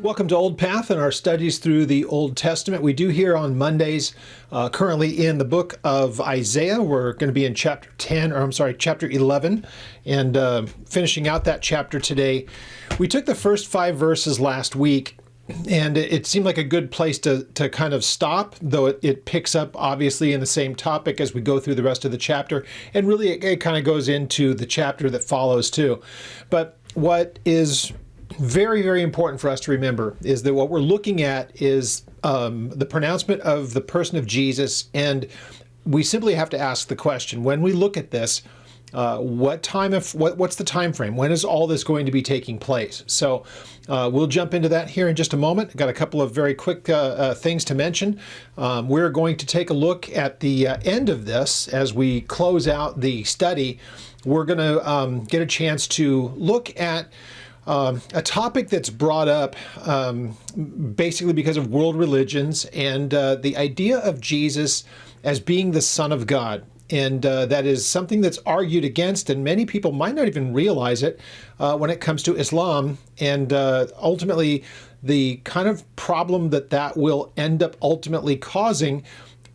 Welcome to Old Path and our studies through the Old Testament. We do here on Mondays, currently in the book of Isaiah. We're going to be in chapter 11, and finishing out that chapter today. We took the first 5 verses last week, and it seemed like a good place to kind of stop, though it picks up obviously in the same topic as we go through the rest of the chapter, and really it kind of goes into the chapter that follows too. But what is very, very important for us to remember is that what we're looking at is the pronouncement of the person of Jesus, and we simply have to ask the question, when we look at this, what's the time frame? When is all this going to be taking place? So we'll jump into that here in just a moment. I've got a couple of very quick things to mention. We're going to take a look at the end of this as we close out the study. We're going to get a chance to look at a topic that's brought up basically because of world religions and the idea of Jesus as being the Son of God. And that is something that's argued against, and many people might not even realize it when it comes to Islam, and ultimately the kind of problem that will end up ultimately causing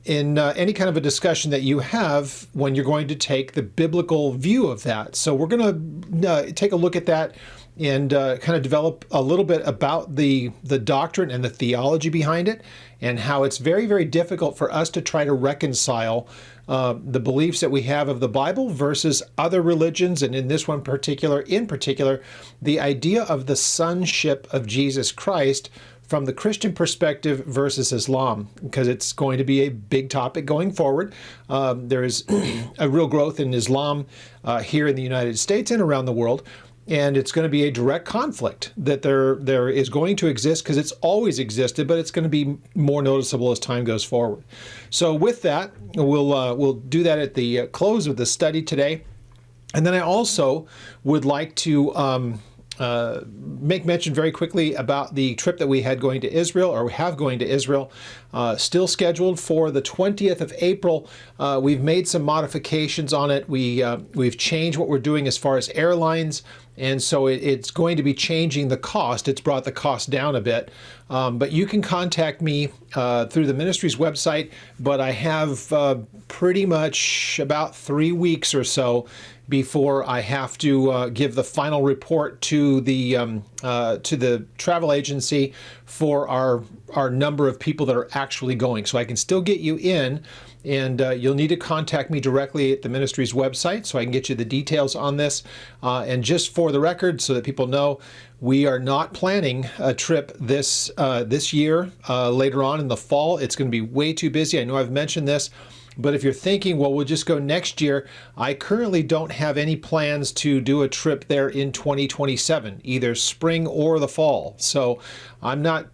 in any kind of a discussion that you have when you're going to take the biblical view of that. So we're going to take a look at that and kind of develop a little bit about the doctrine and the theology behind it, and how it's very, very difficult for us to try to reconcile the beliefs that we have of the Bible versus other religions, and in this one in particular, the idea of the sonship of Jesus Christ from the Christian perspective versus Islam, because it's going to be a big topic going forward. There is a real growth in Islam here in the United States and around the world. And it's going to be a direct conflict that there is going to exist, because it's always existed, but it's going to be more noticeable as time goes forward. So with that, we'll do that at the close of the study today. And then I also would like to make mention very quickly about the trip that we had going to Israel, or we have going to Israel, still scheduled for the 20th of April. We've made some modifications on it. We've changed what we're doing as far as airlines, and so it's going to be changing the cost. It's brought the cost down a bit, but you can contact me through the ministry's website, but I have pretty much about 3 weeks or so before I have to give the final report to the travel agency for our number of people that are actually going. So I can still get you in, and you'll need to contact me directly at the ministry's website so I can get you the details on this. And just for the record, so that people know, we are not planning a trip this year later on in the fall. It's going to be way too busy. I know I've mentioned this. But if you're thinking, well, we'll just go next year, I currently don't have any plans to do a trip there in 2027, either spring or the fall. So I'm not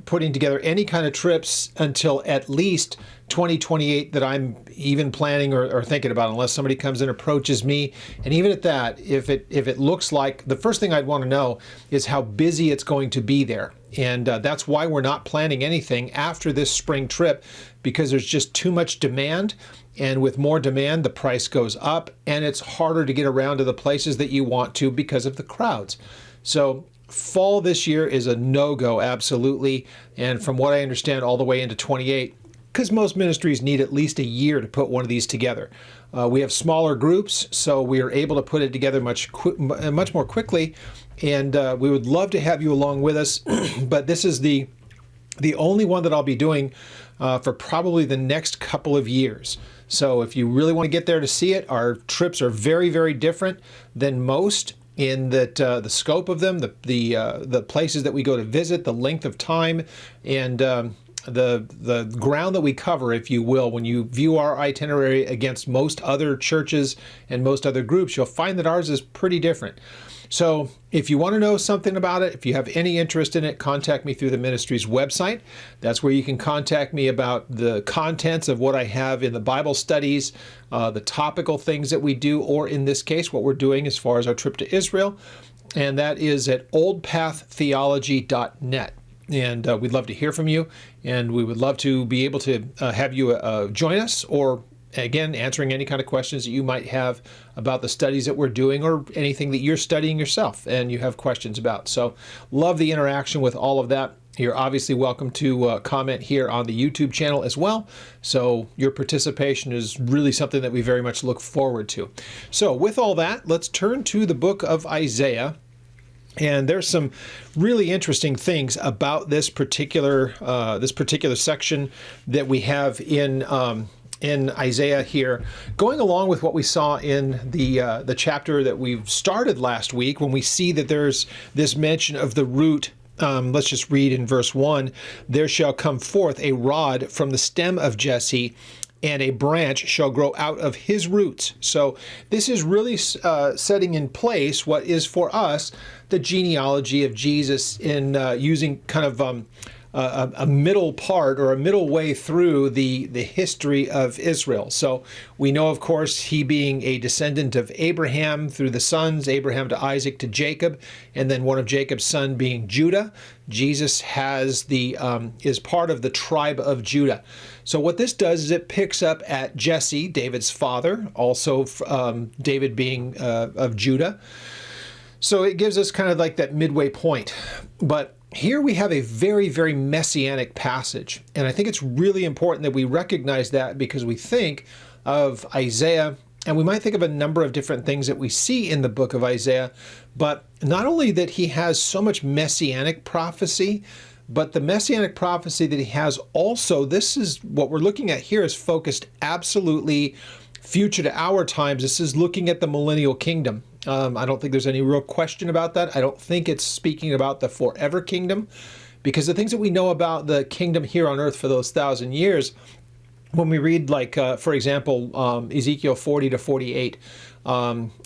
putting together any kind of trips until at least 2028 that I'm even planning or thinking about, unless somebody comes and approaches me. And even at that, if it looks like, the first thing I'd want to know is how busy it's going to be there. And that's why we're not planning anything after this spring trip, because there's just too much demand. And with more demand, the price goes up, and it's harder to get around to the places that you want to because of the crowds. So fall this year is a no-go, absolutely. And from what I understand, all the way into 28, because most ministries need at least a year to put one of these together. We have smaller groups, so we are able to put it together much more quickly. And we would love to have you along with us, but this is the only one that I'll be doing for probably the next couple of years. So if you really want to get there to see it, our trips are very, very different than most in that the scope of them, the places that we go to visit, the length of time, and the ground that we cover, if you will. When you view our itinerary against most other churches and most other groups, you'll find that ours is pretty different. So if you want to know something about it, if you have any interest in it, contact me through the ministry's website. That's where you can contact me about the contents of what I have in the Bible studies, the topical things that we do, or in this case, what we're doing as far as our trip to Israel. And that is at oldpaththeology.net. And we'd love to hear from you, and we would love to be able to have you join us, or again, answering any kind of questions that you might have about the studies that we're doing or anything that you're studying yourself and you have questions about. So love the interaction with all of that. You're obviously welcome to comment here on the YouTube channel as well. So your participation is really something that we very much look forward to. So with all that, let's turn to the book of Isaiah. And there's some really interesting things about this particular section that we have in Isaiah here, going along with what we saw in the chapter that we've started last week, when we see that there's this mention of the root. Let's just read in verse 1, there shall come forth a rod from the stem of Jesse, and a branch shall grow out of his roots. So this is really setting in place what is for us the genealogy of Jesus in using kind of a middle part or a middle way through the history of Israel. So we know, of course, he being a descendant of Abraham through the sons, Abraham to Isaac to Jacob, and then one of Jacob's son being Judah. Jesus is part of the tribe of Judah. So what this does is it picks up at Jesse, David's father, also David being of Judah. So it gives us kind of like that midway point. But here we have a very, very messianic passage. And I think it's really important that we recognize that, because we think of Isaiah, and we might think of a number of different things that we see in the book of Isaiah, but not only that he has so much messianic prophecy, but the messianic prophecy that he has also, this is what we're looking at here, is focused absolutely future to our times. This is looking at the millennial kingdom. I don't think there's any real question about that. I don't think it's speaking about the forever kingdom, because the things that we know about the kingdom here on earth for those 1,000 years, when we read, like, for example, Ezekiel 40 to 48,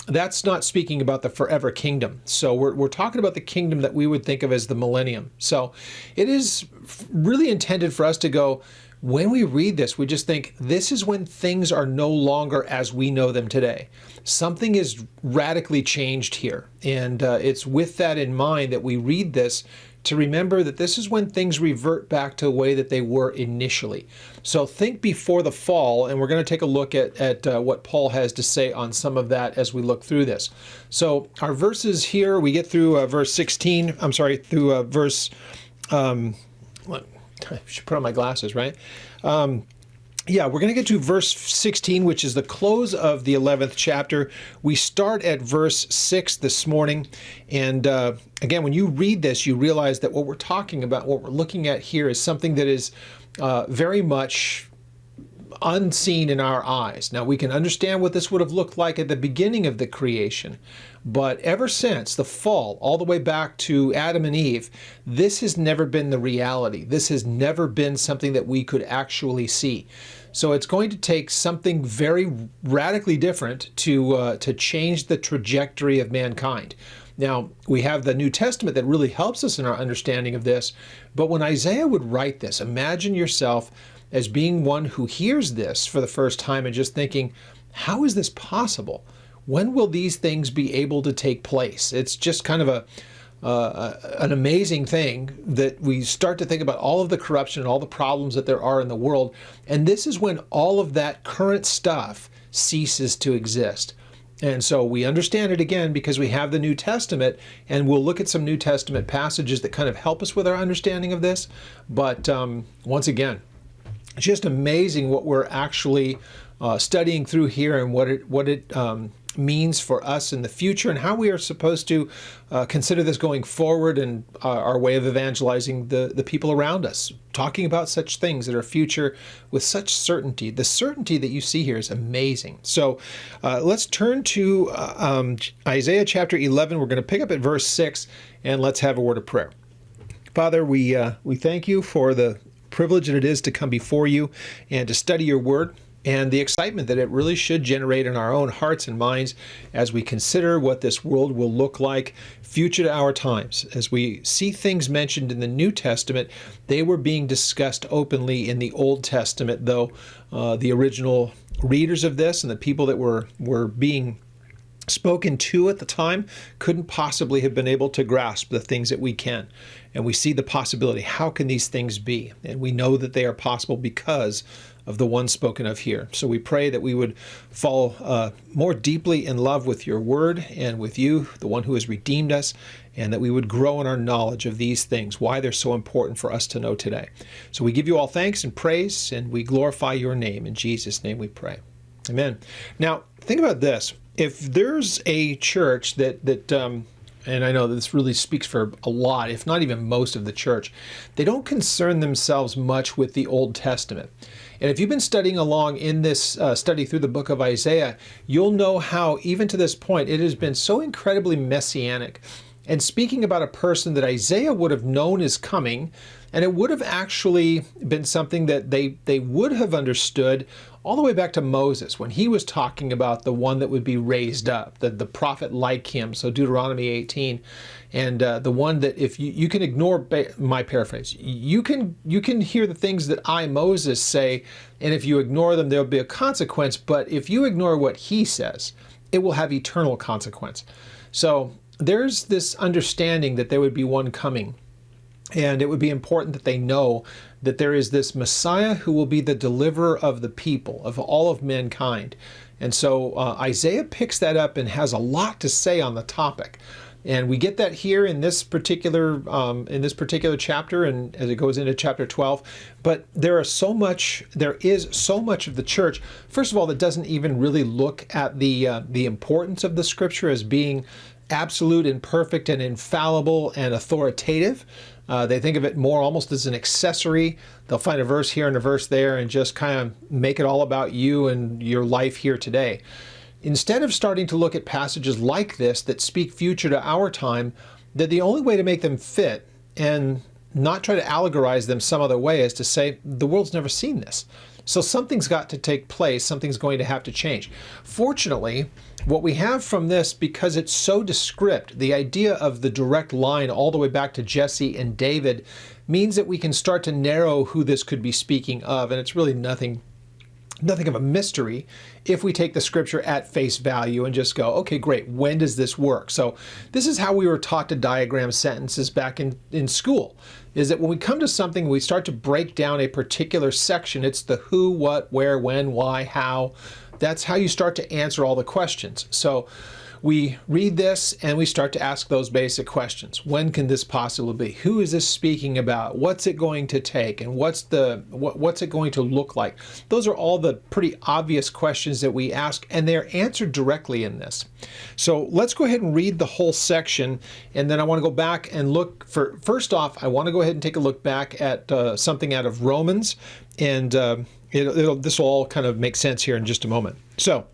that's not speaking about the forever kingdom. So we're talking about the kingdom that we would think of as the millennium. So it is really intended for us to go, when we read this, we just think this is when things are no longer as we know them today. Something is radically changed here. And it's with that in mind that we read this, to remember that this is when things revert back to the way that they were initially. So think before the fall, and we're going to take a look at what Paul has to say on some of that as we look through this. So our verses here, we get through verse 16, I'm sorry, through verse, I should put on my glasses, right? Yeah, we're going to get to verse 16, which is the close of the 11th chapter. We start at verse 6 this morning. And again, when you read this, you realize that what we're talking about, what we're looking at here, is something that is very much unseen in our eyes. Now, we can understand what this would have looked like at the beginning of the creation, but ever since the fall, all the way back to Adam and Eve, this has never been the reality. This has never been something that we could actually see. So it's going to take something very radically different to change the trajectory of mankind. Now, we have the New Testament that really helps us in our understanding of this, but when Isaiah would write this, imagine yourself as being one who hears this for the first time and just thinking, how is this possible? When will these things be able to take place? It's just kind of an amazing thing that we start to think about all of the corruption and all the problems that there are in the world. And this is when all of that current stuff ceases to exist. And so we understand it again because we have the New Testament, and we'll look at some New Testament passages that kind of help us with our understanding of this. But once again, it's just amazing what we're actually studying through here, and what it means for us in the future, and how we are supposed to consider this going forward, and our way of evangelizing the people around us, talking about such things that are future with such certainty. The certainty that you see here is amazing. So let's turn to Isaiah chapter 11. We're going to pick up at verse 6, and let's have a word of prayer. Father, we thank you for the privilege that it is to come before you and to study your word, and the excitement that it really should generate in our own hearts and minds as we consider what this world will look like future to our times. As we see things mentioned in the New Testament, they were being discussed openly in the Old Testament, though the original readers of this and the people that were being spoken to at the time couldn't possibly have been able to grasp the things that we can. And we see the possibility. How can these things be? And we know that they are possible because of the one spoken of here. So we pray that we would fall more deeply in love with your word and with you, the one who has redeemed us, and that we would grow in our knowledge of these things, why they're so important for us to know today. So we give you all thanks and praise, and we glorify your name. In Jesus' name we pray. Amen. Now, think about this. If there's a church that and I know this really speaks for a lot, if not even most of the church, they don't concern themselves much with the Old Testament. And if you've been studying along in this study through the book of Isaiah, you'll know how, even to this point, it has been so incredibly messianic. And speaking about a person that Isaiah would have known is coming, and it would have actually been something that they would have understood all the way back to Moses, when he was talking about the one that would be raised up, the prophet like him, so Deuteronomy 18, and the one that, if you can ignore my paraphrase, you can hear the things that I, Moses, say, and if you ignore them, there'll be a consequence, but if you ignore what he says, it will have eternal consequence. So there's this understanding that there would be one coming. And it would be important that they know that there is this Messiah who will be the deliverer of the people, of all of mankind. And so Isaiah picks that up and has a lot to say on the topic. And we get that here in this particular chapter, and as it goes into chapter 12. But there is so much of the church, first of all, that doesn't even really look at the importance of the scripture as being absolute and perfect and infallible and authoritative. They think of it more almost as an accessory. They'll find a verse here and a verse there and just kind of make it all about you and your life here today. Instead of starting to look at passages like this that speak future to our time, that the only way to make them fit and not try to allegorize them some other way is to say, the world's never seen this. So something's got to take place, something's going to have to change. Fortunately, what we have from this, because it's so descript, the idea of the direct line all the way back to Jesse and David, means that we can start to narrow who this could be speaking of, and it's really nothing of a mystery if we take the scripture at face value and just go, okay, great, when does this work? So this is how we were taught to diagram sentences back in school, is that when we come to something, we start to break down a particular section. It's the who, what, where, when, why, how. That's how you start to answer all the questions. So we read this and we start to ask those basic questions. When can this possibly be? Who is this speaking about? What's it going to take? And what's it going to look like? Those are all the pretty obvious questions that we ask, and they're answered directly in this. So let's go ahead and read the whole section, and then I want to go back and look for, first off, I want to go ahead and take a look back at something out of Romans, and this will all kind of make sense here in just a moment. So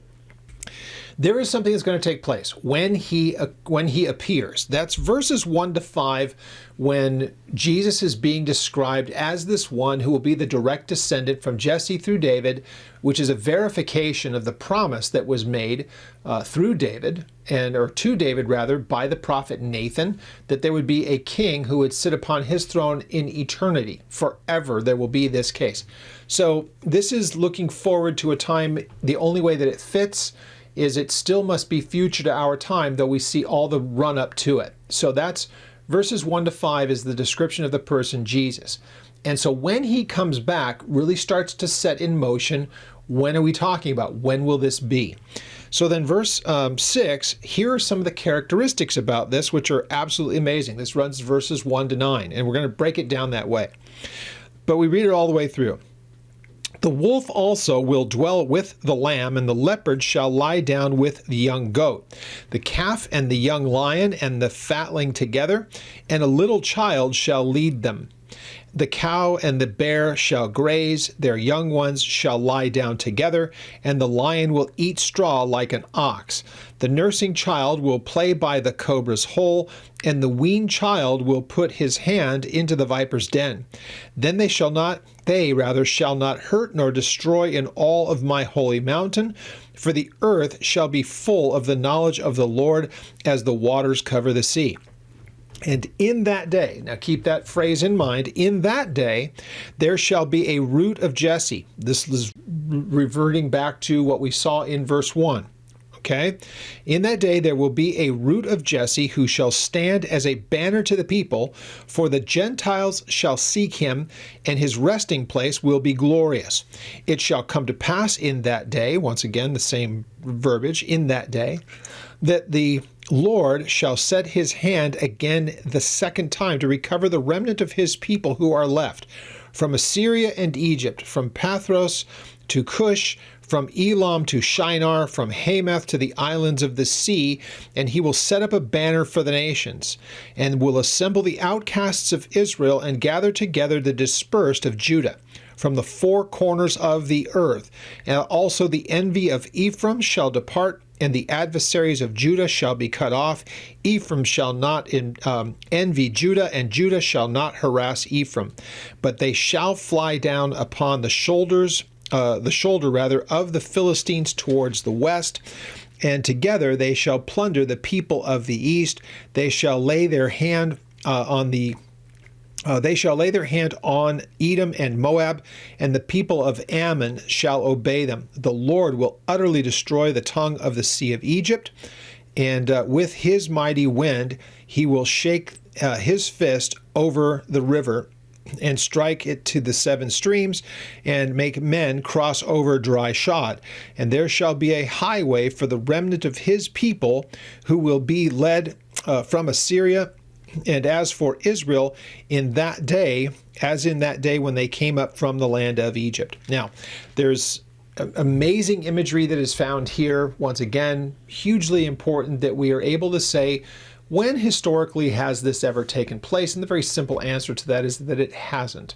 there is something that's going to take place when he appears. That's verses 1 to 5, when Jesus is being described as this one who will be the direct descendant from Jesse through David, which is a verification of the promise that was made through David, or to David rather, by the prophet Nathan, that there would be a king who would sit upon his throne in eternity. Forever there will be this case. So this is looking forward to a time. The only way that it fits is it still must be future to our time, though we see all the run up to it. So that's verses 1 to 5 is the description of the person Jesus. And so when he comes back, really starts to set in motion, when are we talking about? When will this be? So then verse 6, here are some of the characteristics about this, which are absolutely amazing. This runs verses 1 to 9, and we're going to break it down that way. But we read it all the way through. The wolf also will dwell with the lamb, and the leopard shall lie down with the young goat. The calf and the young lion and the fatling together, and a little child shall lead them. The cow and the bear shall graze, their young ones shall lie down together, and the lion will eat straw like an ox. The nursing child will play by the cobra's hole, and the weaned child will put his hand into the viper's den. Then they shall not hurt nor destroy in all of my holy mountain, for the earth shall be full of the knowledge of the Lord as the waters cover the sea. And in that day, now keep that phrase in mind, in that day there shall be a root of Jesse. This is reverting back to what we saw in verse 1. Okay? In that day there will be a root of Jesse who shall stand as a banner to the people, for the Gentiles shall seek him, and his resting place will be glorious. It shall come to pass in that day, once again the same verbiage, in that day, that the Lord shall set his hand again the second time to recover the remnant of his people who are left, from Assyria and Egypt, from Pathros to Cush, from Elam to Shinar, from Hamath to the islands of the sea, and he will set up a banner for the nations, and will assemble the outcasts of Israel, and gather together the dispersed of Judah, from the four corners of the earth. And also the envy of Ephraim shall depart, and the adversaries of Judah shall be cut off. Ephraim shall not envy Judah, and Judah shall not harass Ephraim, but they shall fly down upon the shoulder of the Philistines towards the west, and together they shall plunder the people of the east. They shall lay their hand on Edom and Moab, and the people of Ammon shall obey them. The Lord will utterly destroy the tongue of the sea of Egypt, and with his mighty wind he will shake his fist over the river, and strike it to the seven streams, and make men cross over dry shod. And there shall be a highway for the remnant of his people, who will be led from Assyria. And as for Israel, in that day, as in that day when they came up from the land of Egypt. Now, there's amazing imagery that is found here. Once again, hugely important that we are able to say, when historically has this ever taken place? And the very simple answer to that is that it hasn't.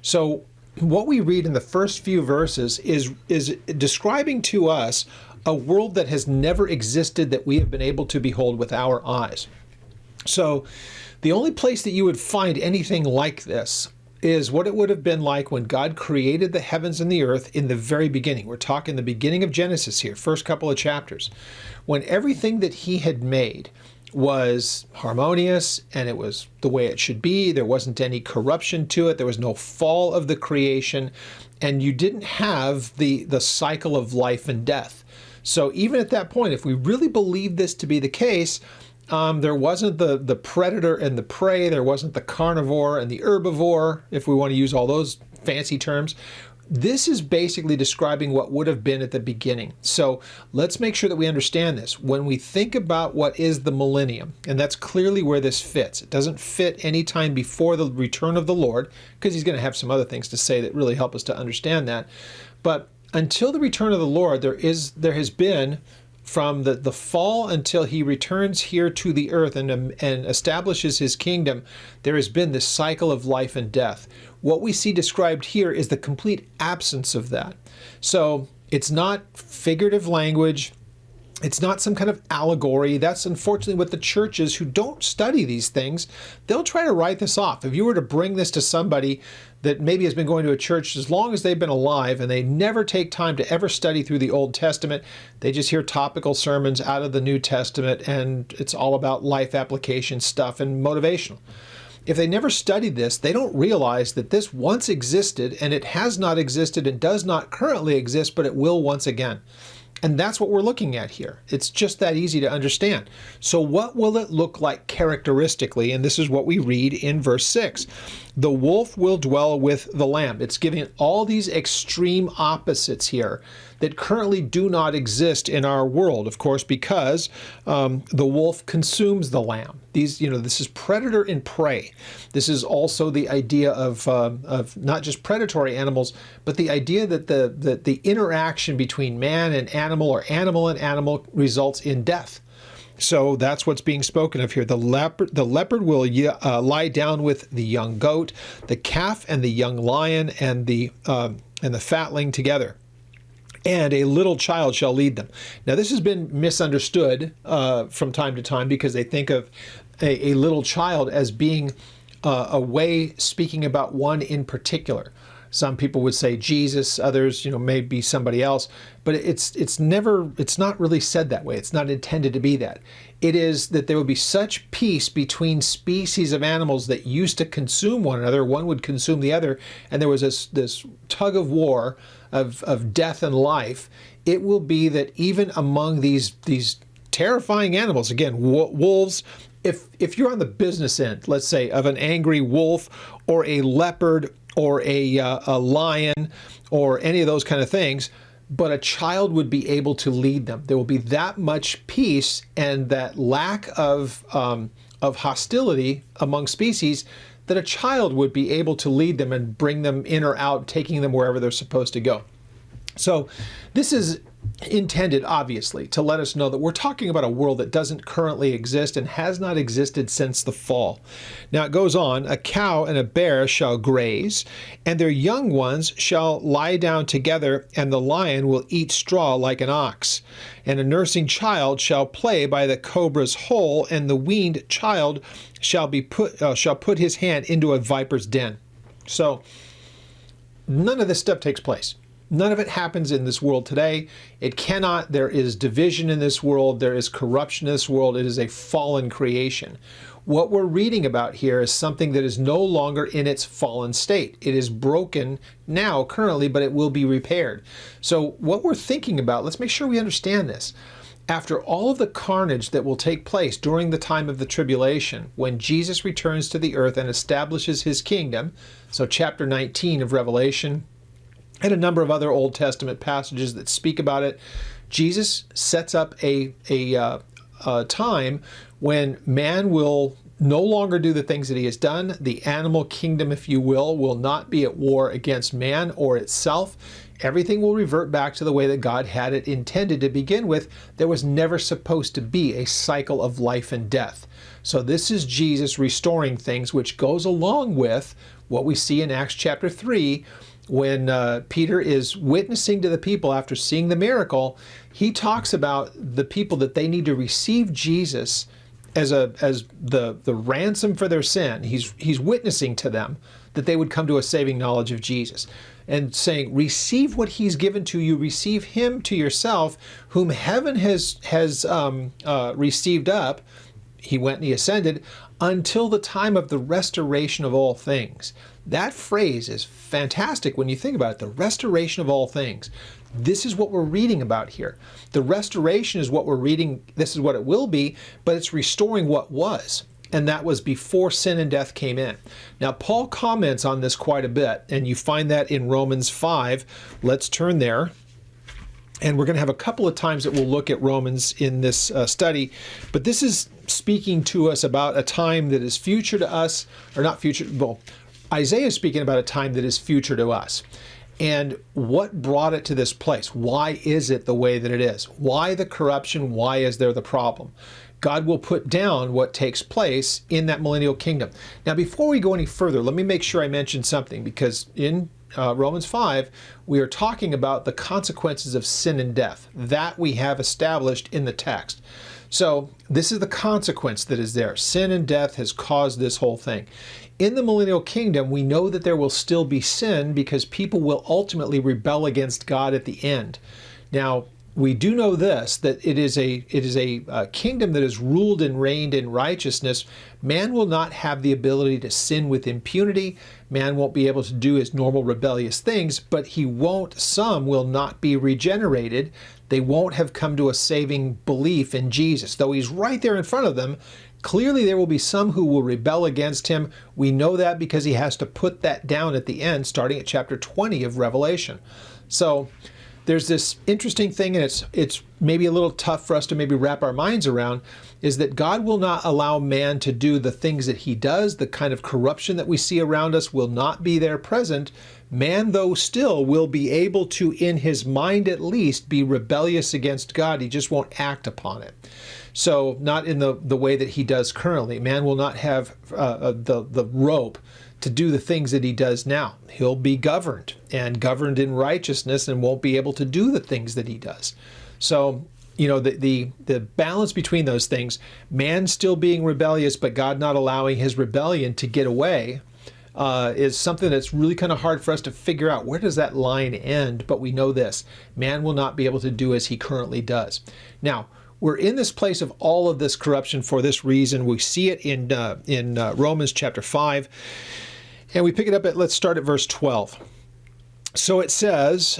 So what we read in the first few verses is describing to us a world that has never existed that we have been able to behold with our eyes. So the only place that you would find anything like this is what it would have been like when God created the heavens and the earth in the very beginning. We're talking the beginning of Genesis here, first couple of chapters, when everything that he had made was harmonious and it was the way it should be. There wasn't any corruption to it. There was no fall of the creation, and you didn't have the cycle of life and death. So even at that point, if we really believe this to be the case, there wasn't the predator and the prey. There wasn't the carnivore and the herbivore, if we want to use all those fancy terms. This is basically describing what would have been at the beginning. So let's make sure that we understand this. When we think about what is the millennium, and that's clearly where this fits. It doesn't fit any time before the return of the Lord, because he's going to have some other things to say that really help us to understand that. But until the return of the Lord, there has been, from the fall until he returns here to the earth and establishes his kingdom, there has been this cycle of life and death. What we see described here is the complete absence of that. So it's not figurative language. It's not some kind of allegory. That's unfortunately what the churches who don't study these things, they'll try to write this off. If you were to bring this to somebody that maybe has been going to a church as long as they've been alive and they never take time to ever study through the Old Testament, they just hear topical sermons out of the New Testament and it's all about life application stuff and motivational. If they never studied this, they don't realize that this once existed and it has not existed and does not currently exist, but it will once again. And that's what we're looking at here. It's just that easy to understand. So what will it look like characteristically? And this is what we read in verse 6. The wolf will dwell with the lamb. It's giving all these extreme opposites here that currently do not exist in our world, of course, because the wolf consumes the lamb. This is predator and prey. This is also the idea of not just predatory animals, but the idea that the interaction between man and animal or animal and animal results in death. So that's what's being spoken of here. The leopard will lie down with the young goat, the calf and the young lion, and the fatling together. And a little child shall lead them. Now, this has been misunderstood from time to time because they think of a little child as being a way speaking about one in particular. Some people would say Jesus, others, maybe somebody else, but it's not really said that way. It's not intended to be that. It is that there would be such peace between species of animals that used to consume one another. One would consume the other, and there was this tug of war of death and life. It will be that even among these terrifying animals, again, wolves, if you're on the business end, let's say, of an angry wolf or a leopard or a lion or any of those kind of things, but a child would be able to lead them. There will be that much peace and that lack of hostility among species that a child would be able to lead them and bring them in or out, taking them wherever they're supposed to go. So this is intended, obviously, to let us know that we're talking about a world that doesn't currently exist and has not existed since the fall. Now it goes on, a cow and a bear shall graze, and their young ones shall lie down together, and the lion will eat straw like an ox. And a nursing child shall play by the cobra's hole, and the weaned child shall put his hand into a viper's den. So none of this stuff takes place. None of it happens in this world today. It cannot. There is division in this world. There is corruption in this world. It is a fallen creation. What we're reading about here is something that is no longer in its fallen state. It is broken now, currently, but it will be repaired. So what we're thinking about, let's make sure we understand this. After all of the carnage that will take place during the time of the tribulation, when Jesus returns to the earth and establishes his kingdom, so chapter 19 of Revelation, and a number of other Old Testament passages that speak about it, Jesus sets up a time when man will no longer do the things that he has done. The animal kingdom, if you will not be at war against man or itself. Everything will revert back to the way that God had it intended to begin with. There was never supposed to be a cycle of life and death. So this is Jesus restoring things, which goes along with what we see in Acts chapter 3, when Peter is witnessing to the people after seeing the miracle. He talks about the people that they need to receive Jesus as the ransom for their sin. He's witnessing to them that they would come to a saving knowledge of Jesus, and saying, receive what he's given to you, receive him to yourself, whom heaven has received up. He went and he ascended until the time of the restoration of all things. That phrase is fantastic when you think about it, the restoration of all things. This is what we're reading about here. The restoration is what we're reading. This is what it will be, but it's restoring what was. And that was before sin and death came in. Now, Paul comments on this quite a bit, and you find that in Romans 5. Let's turn there. And we're going to have a couple of times that we'll look at Romans in this study. But this is speaking to us about a time that is future to us, or not future, well, Isaiah is speaking about a time that is future to us. And what brought it to this place? Why is it the way that it is? Why the corruption? Why is there the problem? God will put down what takes place in that millennial kingdom. Now, before we go any further, let me make sure I mention something, because in Romans 5, we are talking about the consequences of sin and death. That we have established in the text. So this is the consequence that is there. Sin and death has caused this whole thing. In the millennial kingdom, we know that there will still be sin because people will ultimately rebel against God at the end. Now, we do know this, that it is a kingdom that is ruled and reigned in righteousness. Man will not have the ability to sin with impunity. Man won't be able to do his normal rebellious things, but some will not be regenerated. They won't have come to a saving belief in Jesus. Though he's right there in front of them, clearly there will be some who will rebel against him. We know that because he has to put that down at the end, starting at chapter 20 of Revelation. So there's this interesting thing, and it's maybe a little tough for us to maybe wrap our minds around, is that God will not allow man to do the things that he does. The kind of corruption that we see around us will not be there present. Man, though, still will be able to, in his mind at least, be rebellious against God. He just won't act upon it. So not in the way that he does currently. Man will not have the rope to do the things that he does now. He'll be governed in righteousness and won't be able to do the things that he does. So, the balance between those things, man still being rebellious, but God not allowing his rebellion to get away, is something that's really kind of hard for us to figure out. Where does that line end? But we know this: man will not be able to do as he currently does. Now, we're in this place of all of this corruption for this reason. We see it in Romans chapter 5, and we pick it up at, let's start at verse 12. So it says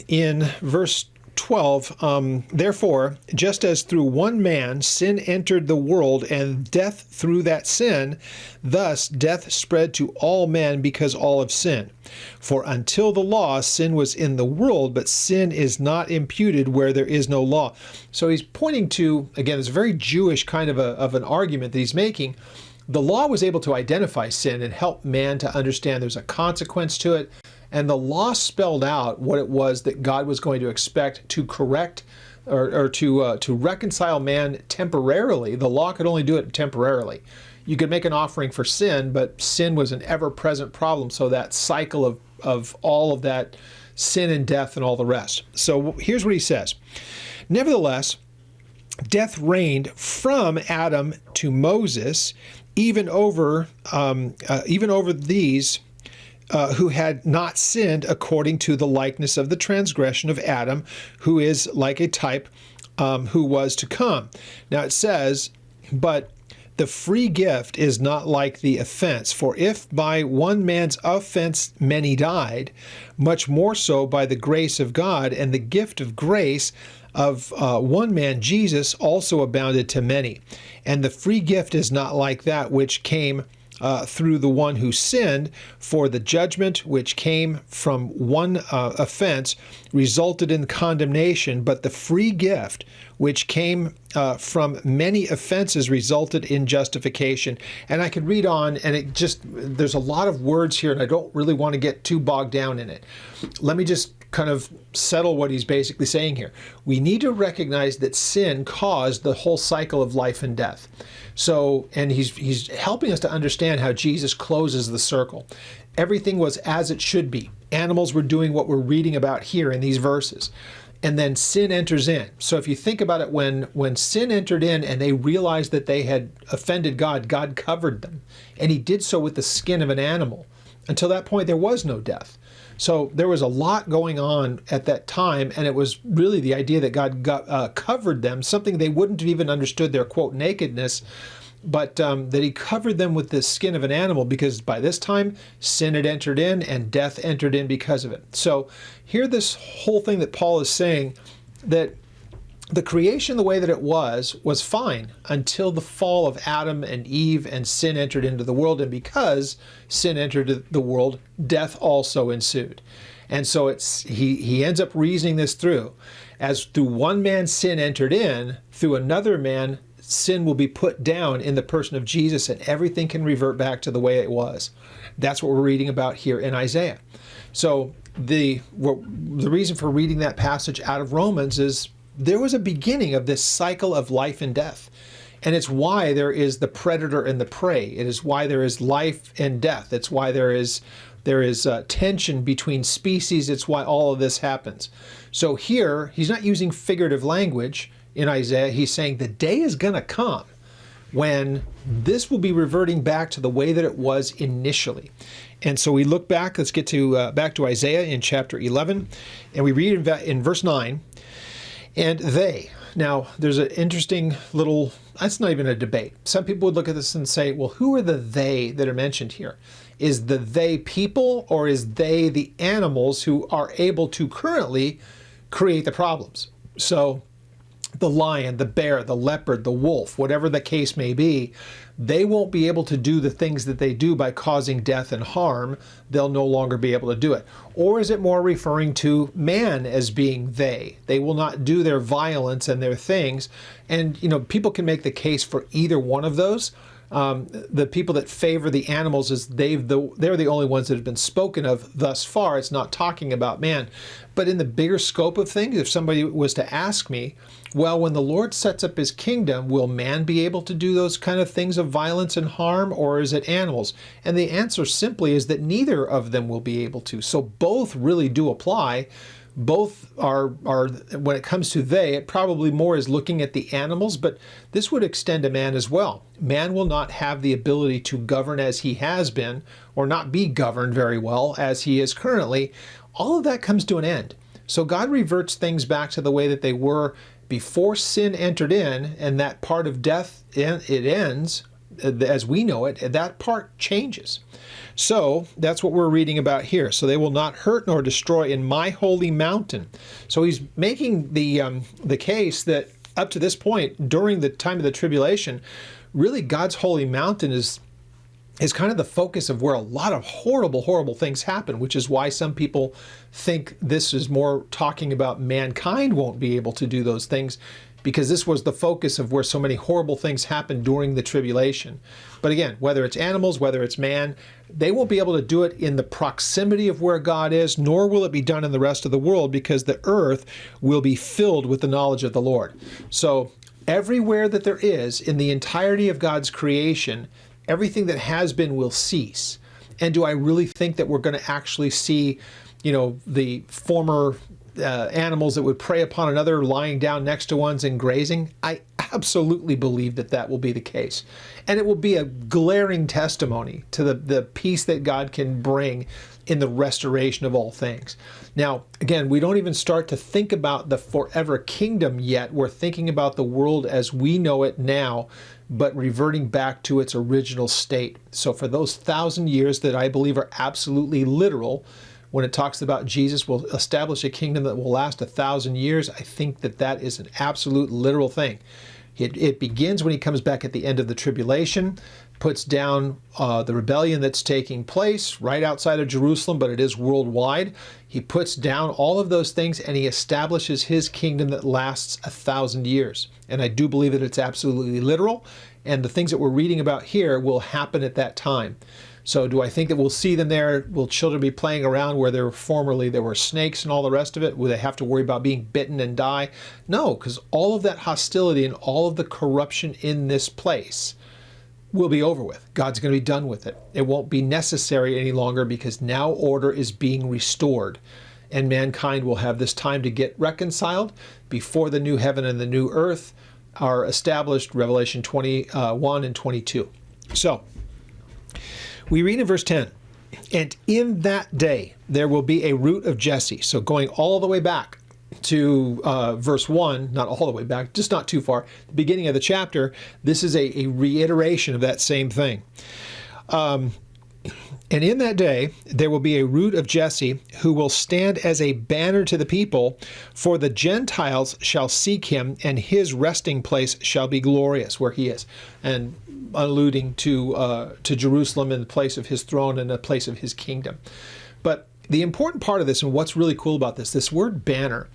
in verse 12, therefore, just as through one man sin entered the world, and death through that sin, thus death spread to all men because all have sinned. For until the law, sin was in the world, but sin is not imputed where there is no law. So he's pointing to, again, it's a very Jewish kind of an argument that he's making. The law was able to identify sin and help man to understand there's a consequence to it. And the law spelled out what it was that God was going to expect to correct or to reconcile man temporarily. The law could only do it temporarily. You could make an offering for sin, but sin was an ever-present problem. So that cycle of all of that sin and death and all the rest. So here's what he says. Nevertheless, death reigned from Adam to Moses, even over these who had not sinned according to the likeness of the transgression of Adam, who is like a type who was to come. Now it says, but the free gift is not like the offense. For if by one man's offense many died, much more so by the grace of God and the gift of grace of one man, Jesus, also abounded to many. And the free gift is not like that which came through the one who sinned, for the judgment which came from one offense resulted in condemnation, but the free gift which came from many offenses resulted in justification. And I could read on, and there's a lot of words here, and I don't really want to get too bogged down in it. Let me just kind of settle what he's basically saying here. We need to recognize that sin caused the whole cycle of life and death. So, and he's helping us to understand how Jesus closes the circle. Everything was as it should be. Animals were doing what we're reading about here in these verses. And then sin enters in. So if you think about it, when sin entered in and they realized that they had offended God, God covered them. And he did so with the skin of an animal. Until that point, there was no death. So there was a lot going on at that time, and it was really the idea that God covered them, something they wouldn't have even understood their, quote, nakedness, but that he covered them with the skin of an animal, because by this time, sin had entered in and death entered in because of it. So here, this whole thing that Paul is saying, that the creation the way that it was fine until the fall of Adam and Eve and sin entered into the world. And because sin entered the world, death also ensued. And so he ends up reasoning this through. As through one man sin entered in, through another man sin will be put down in the person of Jesus, and everything can revert back to the way it was. That's what we're reading about here in Isaiah. So the reason for reading that passage out of Romans is there was a beginning of this cycle of life and death. And it's why there is the predator and the prey. It is why there is life and death. It's why there is tension between species. It's why all of this happens. So here, he's not using figurative language in Isaiah. He's saying the day is going to come when this will be reverting back to the way that it was initially. And so we look back. Let's get to back to Isaiah in chapter 11, and we read in verse 9. And they, now there's an interesting little, that's not even a debate. Some people would look at this and say, well, who are the they that are mentioned here? Is the they people, or is they the animals who are able to currently create the problems? So the lion, the bear, the leopard, the wolf, whatever the case may be, they won't be able to do the things that they do by causing death and harm. They'll no longer be able to do it. Or is it more referring to man as being they? They will not do their violence and their things. And, people can make the case for either one of those. The people that favor the animals, is they're the only ones that have been spoken of thus far. It's not talking about man. But in the bigger scope of things, if somebody was to ask me, well, when the Lord sets up his kingdom, will man be able to do those kind of things of violence and harm, or is it animals? And the answer simply is that neither of them will be able to. So both really do apply, both are when it comes to they, it probably more is looking at the animals, but this would extend to man as well. Man will not have the ability to govern as he has been, or not be governed very well as he is currently. All of that comes to an end. So God reverts things back to the way that they were before sin entered in, and that part of death, it ends as we know it, that part changes. So that's what we're reading about here. So they will not hurt nor destroy in my holy mountain. So he's making the case that up to this point, during the time of the tribulation, really God's holy mountain is kind of the focus of where a lot of horrible, horrible things happen, which is why some people think this is more talking about mankind won't be able to do those things, because this was the focus of where so many horrible things happened during the tribulation. But again, whether it's animals, whether it's man, they won't be able to do it in the proximity of where God is, nor will it be done in the rest of the world, because the earth will be filled with the knowledge of the Lord. So everywhere that there is in the entirety of God's creation, everything that has been will cease. And do I really think that we're going to actually see, the former animals that would prey upon another lying down next to ones and grazing? I absolutely believe that that will be the case. And it will be a glaring testimony to the peace that God can bring in the restoration of all things. Now, again, we don't even start to think about the forever kingdom yet. We're thinking about the world as we know it now, but reverting back to its original state. So for those 1,000 years that I believe are absolutely literal, when it talks about Jesus will establish a kingdom that will last 1,000 years, I think that that is an absolute literal thing. It begins when he comes back at the end of the tribulation, puts down the rebellion that's taking place right outside of Jerusalem, but it is worldwide. He puts down all of those things and he establishes his kingdom that lasts 1,000 years. And I do believe that it's absolutely literal, and the things that we're reading about here will happen at that time. So do I think that we'll see them there? Will children be playing around where there were snakes and all the rest of it? Will they have to worry about being bitten and die? No, because all of that hostility and all of the corruption in this place will be over with. God's going to be done with it. It won't be necessary any longer, because now order is being restored, and mankind will have this time to get reconciled before the new heaven and the new earth are established, Revelation 21 and 22. So we read in verse 10, and in that day there will be a root of Jesse. So going all the way back to verse 1, not all the way back, just not too far, the beginning of the chapter, this is a reiteration of that same thing. And in that day there will be a root of Jesse who will stand as a banner to the people, for the Gentiles shall seek him, and his resting place shall be glorious, where he is. And alluding to Jerusalem and the place of his throne and the place of his kingdom. But the important part of this, and what's really cool about this word banner,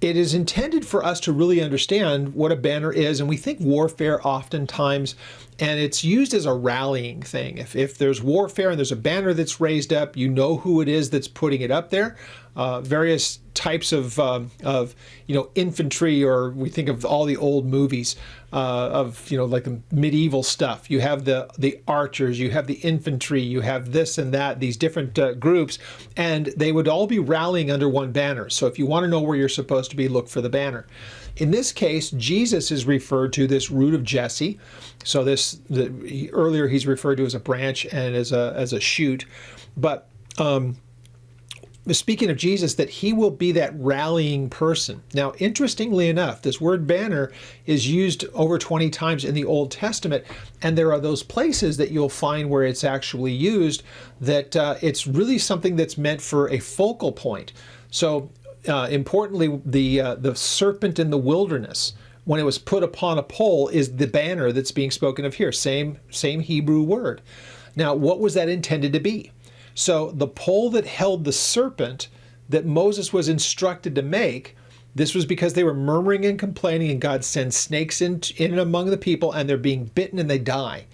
it is intended for us to really understand what a banner is. And we think warfare oftentimes, and it's used as a rallying thing. If there's warfare and there's a banner that's raised up, you know who it is that's putting it up there. Various types of infantry, or we think of all the old movies of like the medieval stuff. You have the archers, you have the infantry, you have this and that, these different groups, and they would all be rallying under one banner. So if you want to know where you're supposed to be, look for the banner. In this case, Jesus is referred to this root of Jesse. So earlier he's referred to as a branch and as a shoot, but speaking of Jesus, that he will be that rallying person. Now, interestingly enough, this word banner is used over 20 times in the Old Testament, and there are those places that you'll find where it's actually used that it's really something that's meant for a focal point. So importantly, the serpent in the wilderness, when it was put upon a pole, is the banner that's being spoken of here. Same Hebrew word. Now, what was that intended to be? So the pole that held the serpent that Moses was instructed to make, this was because they were murmuring and complaining, and God sends snakes in and among the people, and they're being bitten and they die.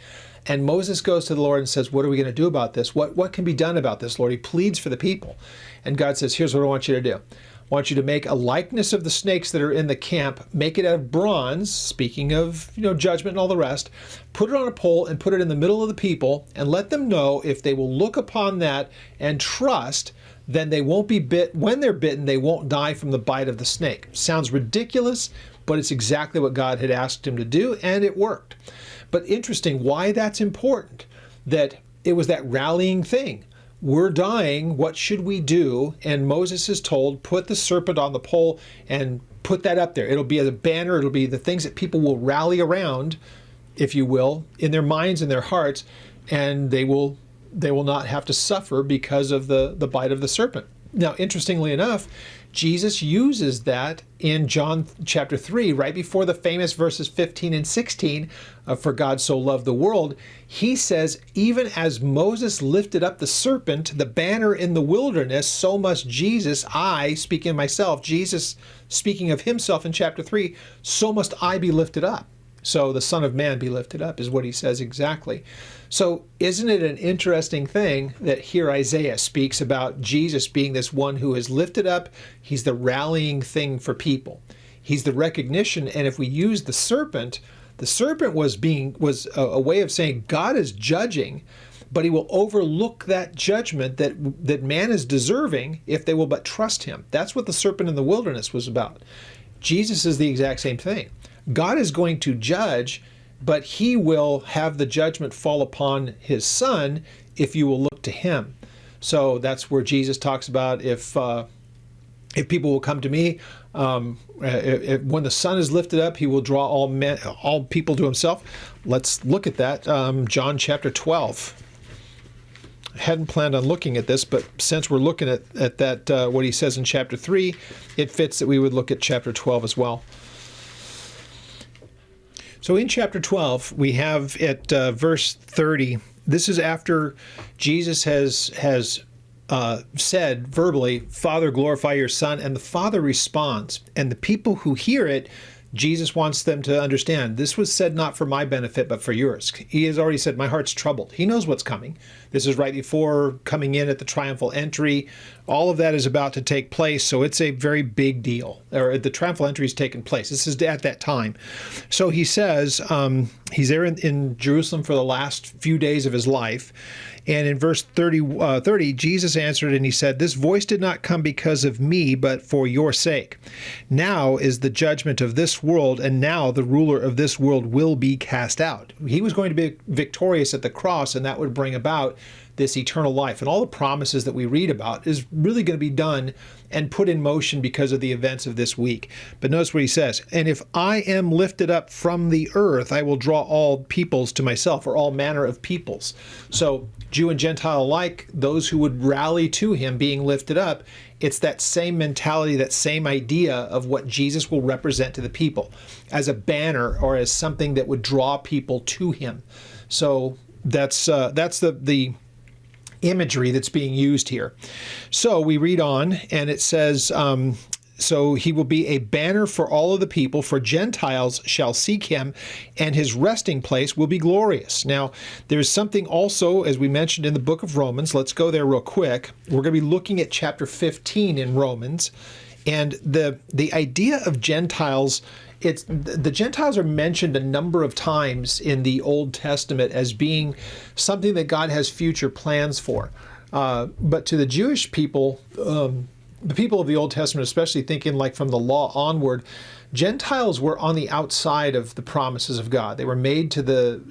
And Moses goes to the Lord and says, what are we going to do about this? What can be done about this, Lord? He pleads for the people. And God says, here's what I want you to do. I want you to make a likeness of the snakes that are in the camp, make it out of bronze, speaking of, judgment and all the rest, put it on a pole and put it in the middle of the people, and let them know if they will look upon that and trust, then they won't be bit. When they're bitten, they won't die from the bite of the snake. Sounds ridiculous, but it's exactly what God had asked him to do, and it worked. But interesting, why that's important, that it was that rallying thing. We're dying, what should we do? And Moses is told, put the serpent on the pole and put that up there. It'll be a banner, it'll be the things that people will rally around, if you will, in their minds and their hearts, and they will not have to suffer because of the bite of the serpent. Now, interestingly enough, Jesus uses that in John chapter 3, right before the famous verses 15 and 16 of For God so loved the world. He says, even as Moses lifted up the serpent, the banner in the wilderness, so must Jesus, I, speaking of myself, Jesus speaking of himself in chapter 3, so must I be lifted up. So the Son of Man be lifted up is what he says exactly. So isn't it an interesting thing that here Isaiah speaks about Jesus being this one who is lifted up? He's the rallying thing for people. He's the recognition. And if we use the serpent was a way of saying God is judging, but he will overlook that judgment that man is deserving if they will but trust him. That's what the serpent in the wilderness was about. Jesus is the exact same thing. God is going to judge, but he will have the judgment fall upon his Son if you will look to him. So that's where Jesus talks about if people will come to me, when the Son is lifted up, he will draw all people to himself. Let's look at that. John chapter 12. I hadn't planned on looking at this, but since we're looking at that, what he says in chapter 3, it fits that we would look at chapter 12 as well. So in chapter 12, we have at verse 30, this is after Jesus has said verbally, Father, glorify your Son, and the Father responds. And the people who hear it, Jesus wants them to understand, this was said not for my benefit, but for yours. He has already said, my heart's troubled. He knows what's coming. This is right before coming in at the triumphal entry. All of that is about to take place, so it's a very big deal. Or the triumphal entry has taken place. This is at that time. So he says, he's there in Jerusalem for the last few days of his life. And in verse 30, Jesus answered and he said, this voice did not come because of me, but for your sake. Now is the judgment of this world, and now the ruler of this world will be cast out. He was going to be victorious at the cross, and that would bring about this eternal life. And all the promises that we read about is really going to be done and put in motion because of the events of this week. But notice what he says, and if I am lifted up from the earth, I will draw all peoples to myself, or all manner of peoples. So Jew and Gentile alike, those who would rally to him being lifted up, it's that same mentality, that same idea of what Jesus will represent to the people as a banner or as something that would draw people to him. So that's the imagery that's being used here. So we read on, and it says, so he will be a banner for all of the people, for Gentiles shall seek him, and his resting place will be glorious. Now, there's something also, as we mentioned in the book of Romans. Let's go there real quick. We're going to be looking at chapter 15 in Romans, and the idea of Gentiles, the Gentiles are mentioned a number of times in the Old Testament as being something that God has future plans for. But to the Jewish people, the people of the Old Testament, especially thinking like from the law onward, Gentiles were on the outside of the promises of God. They were made to the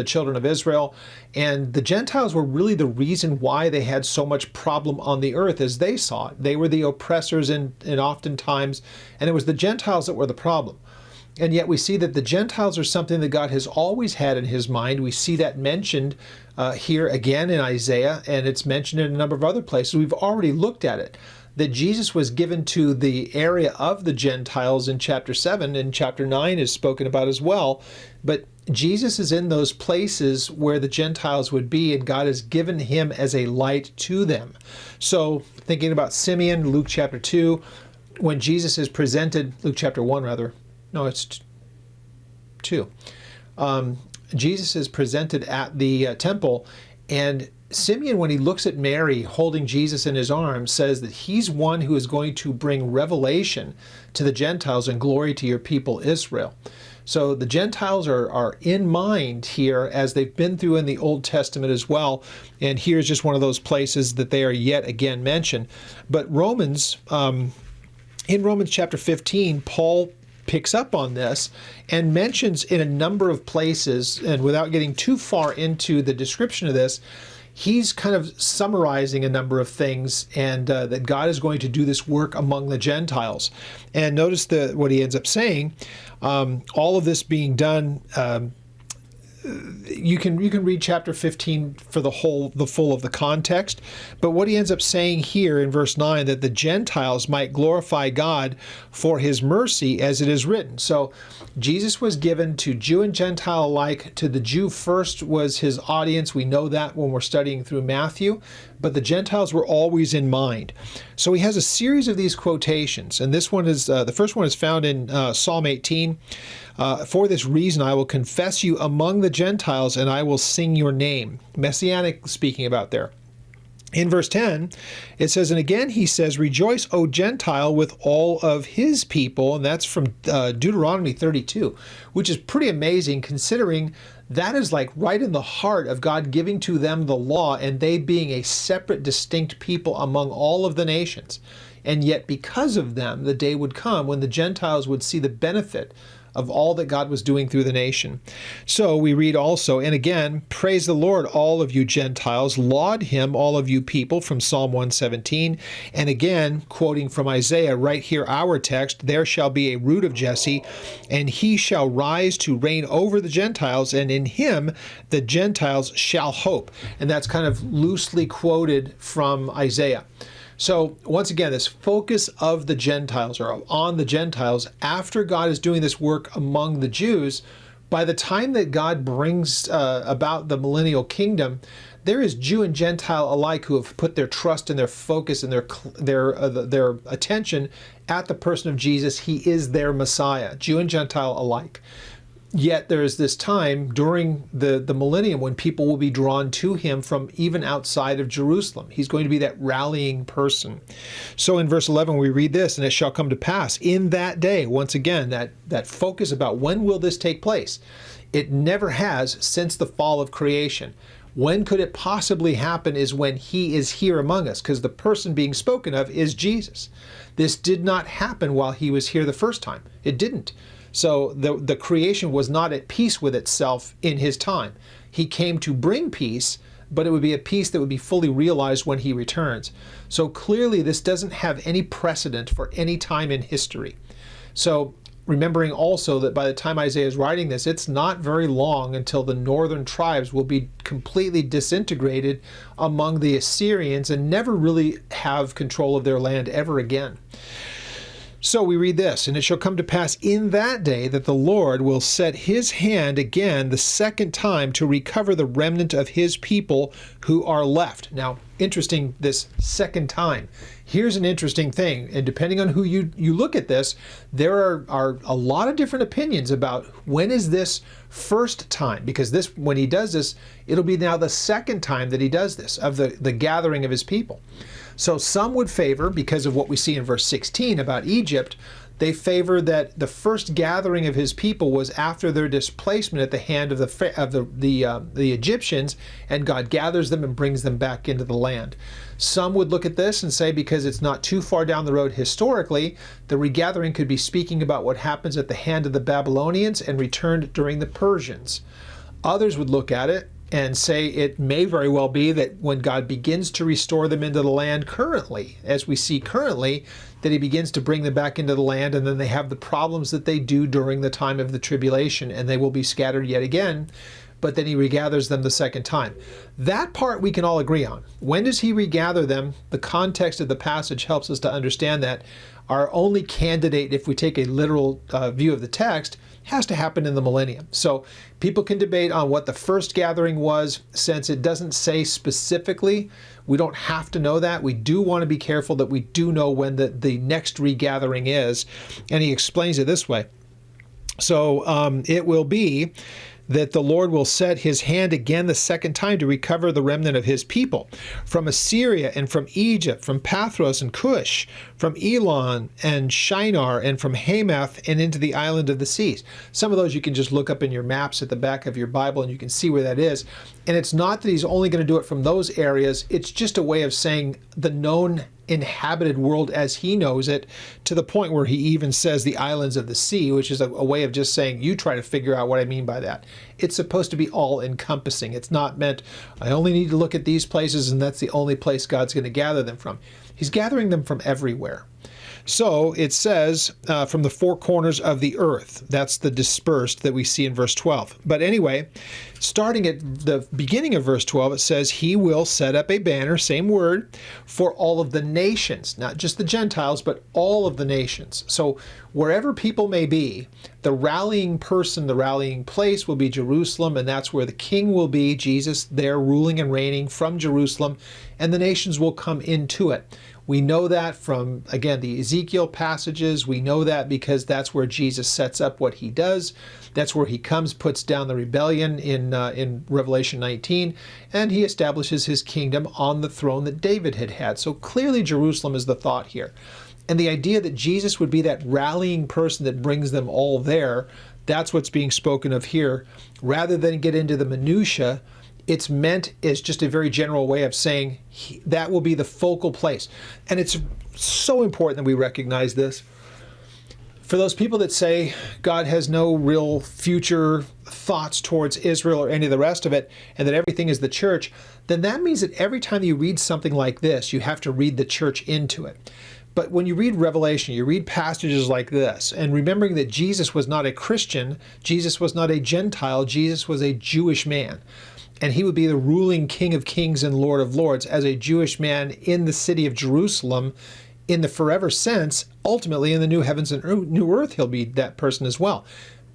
children of Israel, and the Gentiles were really the reason why they had so much problem on the earth as they saw it. They were the oppressors and oftentimes, and it was the Gentiles that were the problem. And yet we see that the Gentiles are something that God has always had in his mind. We see that mentioned here again in Isaiah, and it's mentioned in a number of other places. We've already looked at it, that Jesus was given to the area of the Gentiles in chapter 7, and chapter 9 is spoken about as well. But Jesus is in those places where the Gentiles would be, and God has given him as a light to them. So thinking about Simeon, Luke chapter 2, when Jesus is presented, Luke chapter 1 rather, no, it's 2. Jesus is presented at the temple, and Simeon, when he looks at Mary holding Jesus in his arms, says that he's one who is going to bring revelation to the Gentiles and glory to your people Israel. So the Gentiles are in mind here, as they've been through in the Old Testament as well. And here's just one of those places that they are yet again mentioned. But in Romans chapter 15, Paul picks up on this and mentions in a number of places, and without getting too far into the description of this, he's kind of summarizing a number of things, and that God is going to do this work among the Gentiles. And notice what he ends up saying, all of this being done, you can read chapter 15 for the full of the context, but what he ends up saying here in verse 9, that the Gentiles might glorify God for his mercy, as it is written. So Jesus was given to Jew and Gentile alike. To the Jew first was his audience. We know that when we're studying through Matthew, but the Gentiles were always in mind. So he has a series of these quotations, and this one is the first one is found in Psalm 18. For this reason I will confess you among the Gentiles, and I will sing your name. Messianic speaking about there. In verse 10, it says, and again he says, rejoice, O Gentile, with all of his people. And that's from Deuteronomy 32, which is pretty amazing, considering that is like right in the heart of God giving to them the law, and they being a separate, distinct people among all of the nations. And yet because of them, the day would come when the Gentiles would see the benefit of all that God was doing through the nation. So we read also, and again, praise the Lord, all of you Gentiles, laud him, all of you people, from Psalm 117. And again, quoting from Isaiah, right here, our text, there shall be a root of Jesse, and he shall rise to reign over the Gentiles, and in him the Gentiles shall hope. And that's kind of loosely quoted from Isaiah. So once again, this focus of the Gentiles, or on the Gentiles, after God is doing this work among the Jews, by the time that God brings about the millennial kingdom, there is Jew and Gentile alike who have put their trust and their focus and their attention at the person of Jesus. He is their Messiah, Jew and Gentile alike. Yet there is this time during the millennium when people will be drawn to him from even outside of Jerusalem. He's going to be that rallying person. So in verse 11 we read this, and it shall come to pass in that day, once again, that focus about when will this take place. It never has since the fall of creation. When could it possibly happen is when he is here among us, because the person being spoken of is Jesus. This did not happen while he was here the first time. It didn't. So the creation was not at peace with itself in his time. He came to bring peace, but it would be a peace that would be fully realized when he returns. So clearly this doesn't have any precedent for any time in history. So remembering also that by the time Isaiah is writing this, it's not very long until the northern tribes will be completely disintegrated among the Assyrians and never really have control of their land ever again. So we read this, and it shall come to pass in that day that the Lord will set his hand again the second time to recover the remnant of his people who are left. Now, interesting, this second time. Here's an interesting thing, and depending on who you look at this, there are a lot of different opinions about when is this first time, because this, when he does this, it'll be now the second time that he does this, of the gathering of his people. So some would favor, because of what we see in verse 16 about Egypt, they favor that the first gathering of his people was after their displacement at the hand of the Egyptians, and God gathers them and brings them back into the land. Some would look at this and say, because it's not too far down the road historically, the regathering could be speaking about what happens at the hand of the Babylonians and returned during the Persians. Others would look at it and say it may very well be that when God begins to restore them into the land currently, as we see currently, that he begins to bring them back into the land, and then they have the problems that they do during the time of the tribulation, and they will be scattered yet again, but then he regathers them the second time. That part we can all agree on. When does he regather them? The context of the passage helps us to understand that. Our only candidate, if we take a literal view of the text, has to happen in the millennium. So people can debate on what the first gathering was, since it doesn't say specifically. We don't have to know that. We do want to be careful that we do know when the next regathering is. And he explains it this way. So it will be that the Lord will set his hand again the second time to recover the remnant of his people from Assyria and from Egypt, from Pathros and Cush, from Elon and Shinar, and from Hamath and into the island of the seas. Some of those you can just look up in your maps at the back of your Bible and you can see where that is. And it's not that he's only going to do it from those areas. It's just a way of saying the known inhabited world as he knows it, to the point where he even says the islands of the sea, which is a way of just saying, you try to figure out what I mean by that. It's supposed to be all encompassing. It's not meant, I only need to look at these places and that's the only place God's going to gather them from. He's gathering them from everywhere. So it says from the four corners of the earth. That's the dispersed that we see in verse 12. But anyway, starting at the beginning of verse 12, it says, he will set up a banner, same word, for all of the nations, not just the Gentiles, but all of the nations. So wherever people may be, the rallying person, the rallying place will be Jerusalem, and that's where the king will be, Jesus, there ruling and reigning from Jerusalem, and the nations will come into it. We know that from, again, the Ezekiel passages. We know that because that's where Jesus sets up what he does. That's where he comes, puts down the rebellion in Revelation 19, and he establishes his kingdom on the throne that David had had. So clearly Jerusalem is the thought here. And the idea that Jesus would be that rallying person that brings them all there, that's what's being spoken of here. Rather than get into the minutia, it's meant as just a very general way of saying that will be the focal place. And it's so important that we recognize this. For those people that say God has no real future thoughts towards Israel or any of the rest of it, and that everything is the church, then that means that every time you read something like this, you have to read the church into it. But when you read Revelation, you read passages like this, and remembering that Jesus was not a Christian, Jesus was not a Gentile, Jesus was a Jewish man. And he would be the ruling King of Kings and Lord of Lords as a Jewish man in the city of Jerusalem in the forever sense. Ultimately, in the new heavens and new earth, he'll be that person as well.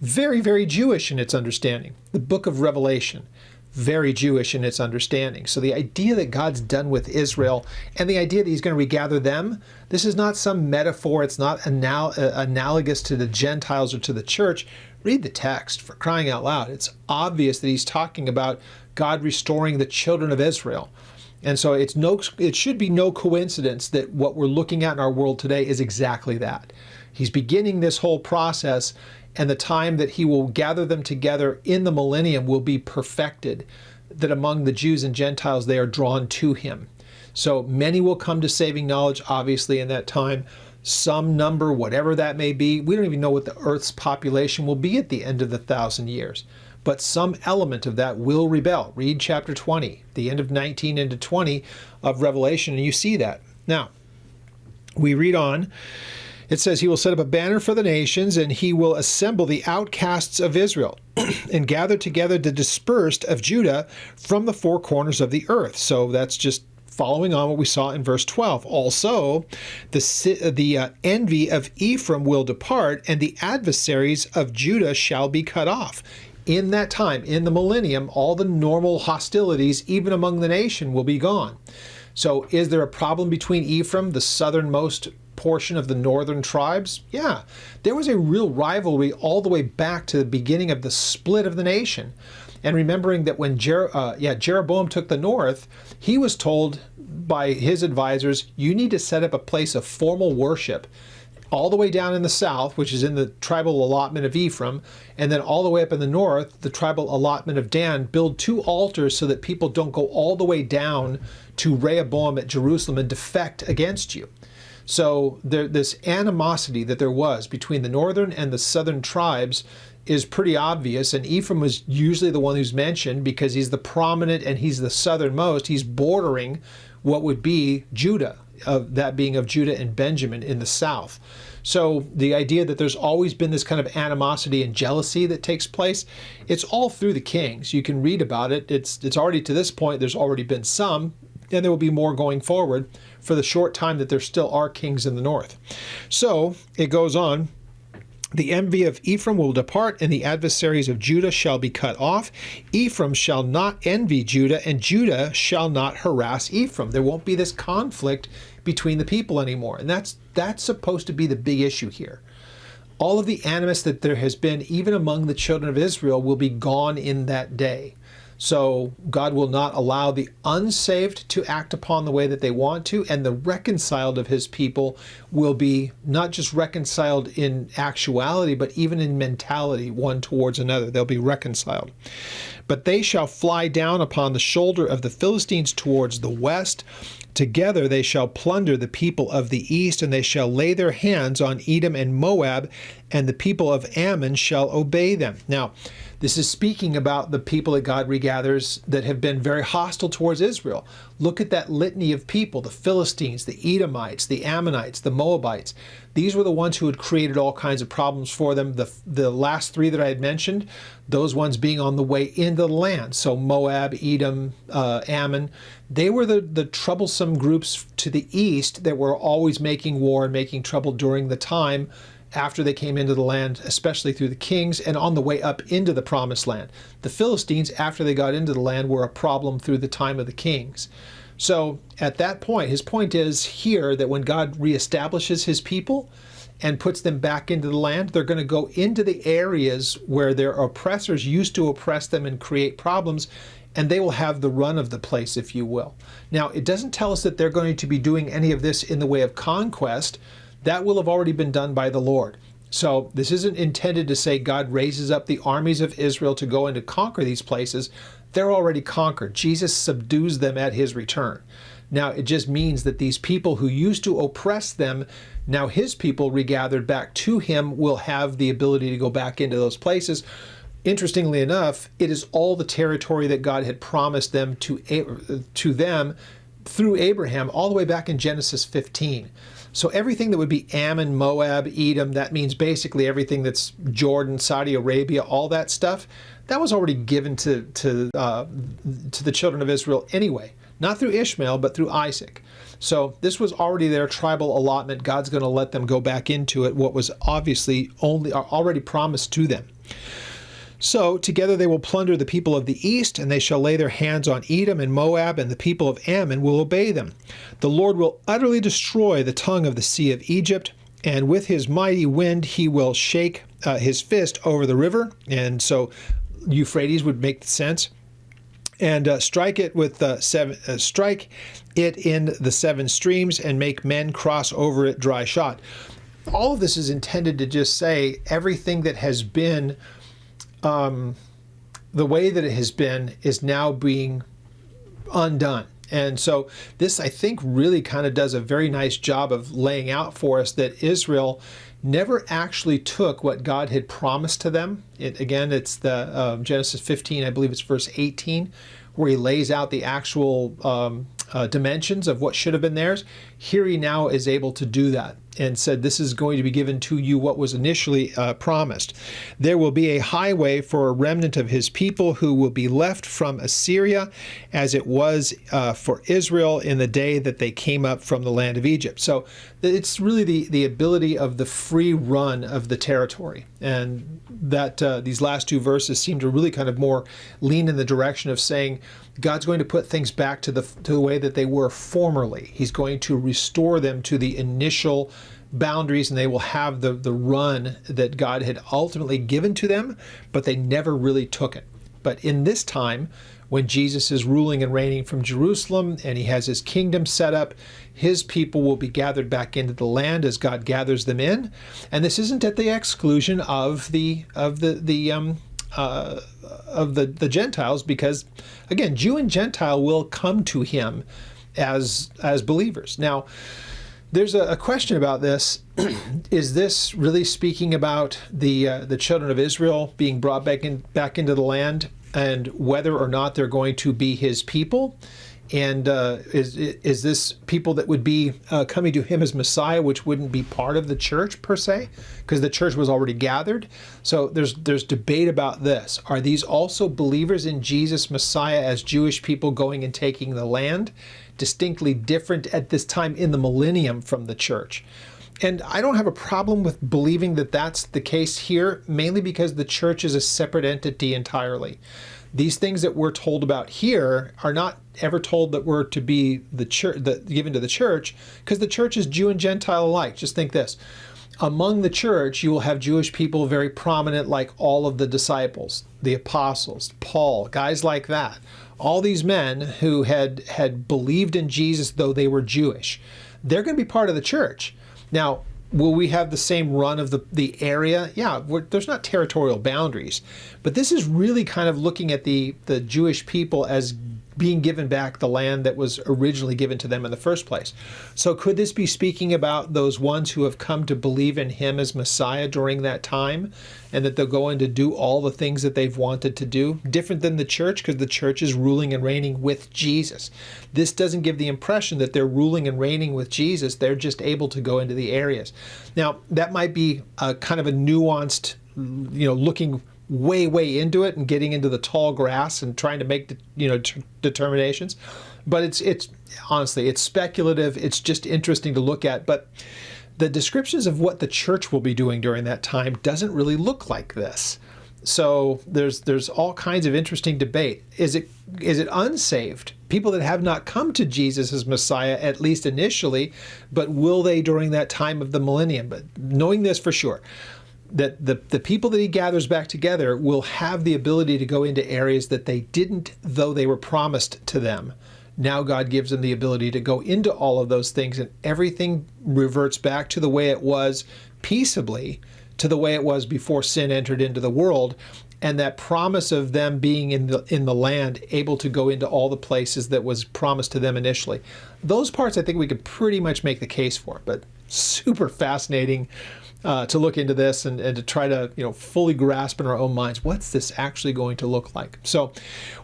Very, very Jewish in its understanding. The book of Revelation, very Jewish in its understanding. So the idea that God's done with Israel and the idea that he's going to regather them, this is not some metaphor. It's not analogous to the Gentiles or to the church. Read the text, for crying out loud. It's obvious that he's talking about God restoring the children of Israel. And so it should be no coincidence that what we're looking at in our world today is exactly that. He's beginning this whole process, and the time that he will gather them together in the millennium will be perfected, that among the Jews and Gentiles they are drawn to him. So many will come to saving knowledge, obviously, in that time. Some number, whatever that may be, we don't even know what the earth's population will be at the end of the 1,000 years. But some element of that will rebel. Read chapter 20, the end of 19 into 20 of Revelation, and you see that. Now, we read on. It says, he will set up a banner for the nations, and he will assemble the outcasts of Israel and gather together the dispersed of Judah from the four corners of the earth. So that's just following on what we saw in verse 12. Also, the envy of Ephraim will depart, and the adversaries of Judah shall be cut off. In that time, in the millennium, all the normal hostilities, even among the nation, will be gone. So is there a problem between Ephraim, the southernmost portion of the northern tribes? Yeah, there was a real rivalry all the way back to the beginning of the split of the nation. And remembering that when Jeroboam took the north, he was told by his advisors, you need to set up a place of formal worship all the way down in the south, which is in the tribal allotment of Ephraim, and then all the way up in the north, the tribal allotment of Dan. Build two altars so that people don't go all the way down to Rehoboam at Jerusalem and defect against you. So this animosity that there was between the northern and the southern tribes is pretty obvious, and Ephraim was usually the one who's mentioned because he's the prominent and he's the southernmost. He's bordering what would be Judah, of that being of Judah and Benjamin in the south. So the idea that there's always been this kind of animosity and jealousy that takes place, it's all through the kings. You can read about it. It's already to this point, there's already been some, and there will be more going forward for the short time that there still are kings in the north. So it goes on. The envy of Ephraim will depart, and the adversaries of Judah shall be cut off. Ephraim shall not envy Judah, and Judah shall not harass Ephraim. There won't be this conflict between the people anymore. And that's supposed to be the big issue here. All of the animus that there has been, even among the children of Israel, will be gone in that day. So God will not allow the unsaved to act upon the way that they want to, and the reconciled of his people will be not just reconciled in actuality, but even in mentality, one towards another. They'll be reconciled. But they shall fly down upon the shoulder of the Philistines towards the west. Together they shall plunder the people of the east, and they shall lay their hands on Edom and Moab, and the people of Ammon shall obey them. Now, this is speaking about the people that God regathers that have been very hostile towards Israel. Look at that litany of people, the Philistines, the Edomites, the Ammonites, the Moabites. These were the ones who had created all kinds of problems for them. The last three that I had mentioned, those ones being on the way into the land. So Moab, Edom, Ammon, they were the troublesome groups to the east that were always making war and making trouble during the time after they came into the land, especially through the kings, and on the way up into the promised land. The Philistines, after they got into the land, were a problem through the time of the kings. So at that point, his point is here that when God reestablishes his people and puts them back into the land, they're going to go into the areas where their oppressors used to oppress them and create problems, and they will have the run of the place, if you will. Now, it doesn't tell us that they're going to be doing any of this in the way of conquest. That will have already been done by the Lord. So this isn't intended to say God raises up the armies of Israel to go and to conquer these places. They're already conquered. Jesus subdues them at his return. Now, it just means that these people who used to oppress them, now his people regathered back to him will have the ability to go back into those places. Interestingly enough, it is all the territory that God had promised them to them through Abraham all the way back in Genesis 15. So everything that would be Ammon, Moab, Edom, that means basically everything that's Jordan, Saudi Arabia, all that stuff, that was already given to the children of Israel anyway. Not through Ishmael, but through Isaac. So this was already their tribal allotment. God's going to let them go back into it, what was obviously already promised to them. So together they will plunder the people of the east, and they shall lay their hands on Edom and Moab, and the people of Ammon will obey them. The Lord will utterly destroy the tongue of the sea of Egypt, and with his mighty wind he will shake his fist over the river. And so Euphrates would make sense. And strike it in the seven streams, and make men cross over it dry shod. All of this is intended to just say everything that has been the way that it has been is now being undone. And so this, I think, really kind of does a very nice job of laying out for us that Israel never actually took what God had promised to them. Again, it's the Genesis 15, I believe it's verse 18, where he lays out the actual dimensions of what should have been theirs. Here he now is able to do that and said, this is going to be given to you what was initially promised. There will be a highway for a remnant of his people who will be left from Assyria, as it was for Israel in the day that they came up from the land of Egypt. So it's really the ability of the free run of the territory. And that these last two verses seem to really kind of more lean in the direction of saying God's going to put things back to the way that they were formerly. He's going to restore them to the initial boundaries, and they will have the run that God had ultimately given to them, but they never really took it. But in this time, when Jesus is ruling and reigning from Jerusalem and he has his kingdom set up, his people will be gathered back into the land as God gathers them in. And this isn't at the exclusion of the Gentiles, because again, Jew and Gentile will come to him as believers. Now, there's a question about this. Is this really speaking about the children of Israel being brought back into the land, and whether or not they're going to be his people? And is this people that would be coming to him as Messiah, which wouldn't be part of the church per se, because the church was already gathered? So there's debate about this. Are these also believers in Jesus Messiah as Jewish people going and taking the land? Distinctly different at this time in the millennium from the church. And I don't have a problem with believing that that's the case here, mainly because the church is a separate entity entirely. These things that we're told about here are not ever told that we're to be the church, given to the church, because the church is Jew and Gentile alike. Just think this. among the church, you will have Jewish people very prominent, like all of the disciples, the apostles, Paul, guys like that. All these men who had believed in Jesus, though they were Jewish, they're going to be part of the church. Now, will we have the same run of the area? Yeah, there's not territorial boundaries, but this is really kind of looking at the Jewish people as being given back the land that was originally given to them in the first place. So could this be speaking about those ones who have come to believe in him as Messiah during that time, and that they'll go in to do all the things that they've wanted to do? Different than the church, because the church is ruling and reigning with Jesus. This doesn't give the impression that they're ruling and reigning with Jesus. They're just able to go into the areas. Now, that might be a kind of a nuanced, looking way into it and getting into the tall grass and trying to make determinations, but it's honestly, it's speculative. It's just interesting to look at. But the descriptions of what the church will be doing during that time doesn't really look like this. So there's all kinds of interesting debate. Is it unsaved people that have not come to Jesus as Messiah, at least initially, but will they during that time of the millennium? But knowing this for sure, that the people that he gathers back together will have the ability to go into areas that they didn't, though they were promised to them. Now God gives them the ability to go into all of those things, and everything reverts back to the way it was peaceably, to the way it was before sin entered into the world. And that promise of them being in the land, able to go into all the places that was promised to them initially. Those parts I think we could pretty much make the case for, but super fascinating to look into this and to try to fully grasp in our own minds, what's this actually going to look like? So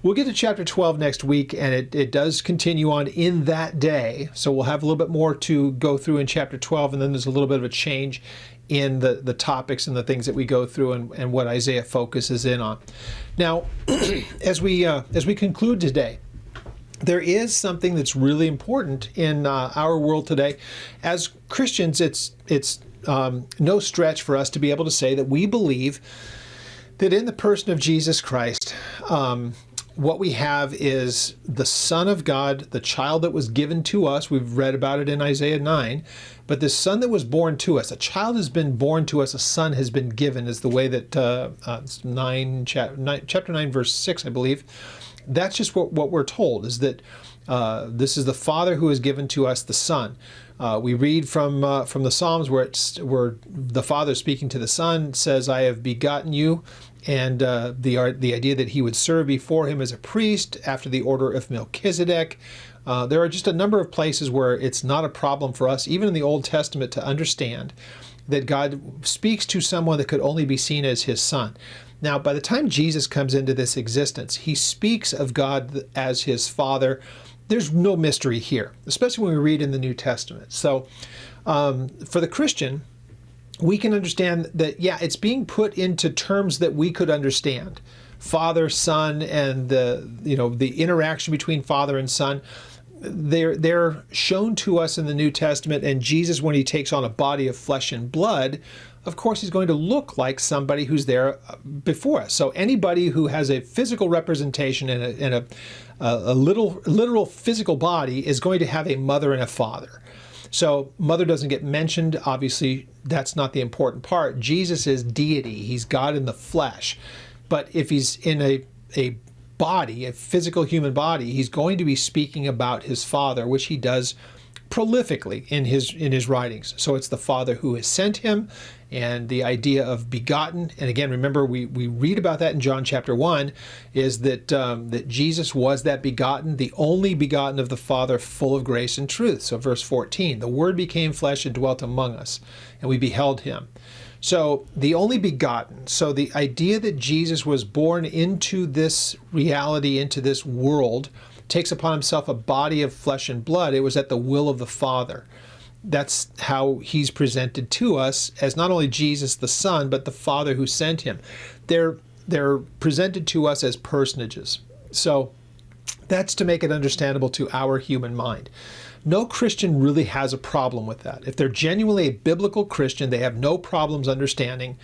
we'll get to chapter 12 next week, and it does continue on in that day. So we'll have a little bit more to go through in chapter 12, and then there's a little bit of a change in the topics and the things that we go through and what Isaiah focuses in on. Now, as we conclude today, there is something that's really important in our world today. As Christians, it's no stretch for us to be able to say that we believe that in the person of Jesus Christ, what we have is the Son of God, the child that was given to us. We've read about it in Isaiah 9. But the Son that was born to us, a child has been born to us, a son has been given, is the way that chapter 9, verse 6, I believe. That's just what we're told, is that this is the Father who has given to us the Son. We read from the Psalms where the Father speaking to the Son says, "I have begotten you," and the idea that he would serve before him as a priest after the order of Melchizedek. There are just a number of places where it's not a problem for us, even in the Old Testament, to understand that God speaks to someone that could only be seen as his Son. Now, by the time Jesus comes into this existence, he speaks of God as his Father. There's no mystery here, especially when we read in the New Testament. So for the Christian, we can understand that, yeah, it's being put into terms that we could understand. Father, Son, and the interaction between Father and Son, they're shown to us in the New Testament. And Jesus, when he takes on a body of flesh and blood, of course, he's going to look like somebody who's there before us. So anybody who has a physical representation and a literal physical body is going to have a mother and a father. So mother doesn't get mentioned. Obviously, that's not the important part. Jesus is deity. He's God in the flesh. But if he's in a body, a physical human body, he's going to be speaking about his Father, which he does prolifically in his writings. So it's the Father who has sent him, and the idea of begotten. And again, remember, we read about that in John chapter 1, is that that Jesus was that begotten, the only begotten of the Father, full of grace and truth. So verse 14, the Word became flesh and dwelt among us, and we beheld him. So the only begotten. So the idea that Jesus was born into this reality, into this world, takes upon himself a body of flesh and blood. It was at the will of the Father. That's how he's presented to us as not only Jesus the Son, but the Father who sent him. They're presented to us as personages. So that's to make it understandable to our human mind. No Christian really has a problem with that. If they're genuinely a biblical Christian, they have no problems understanding,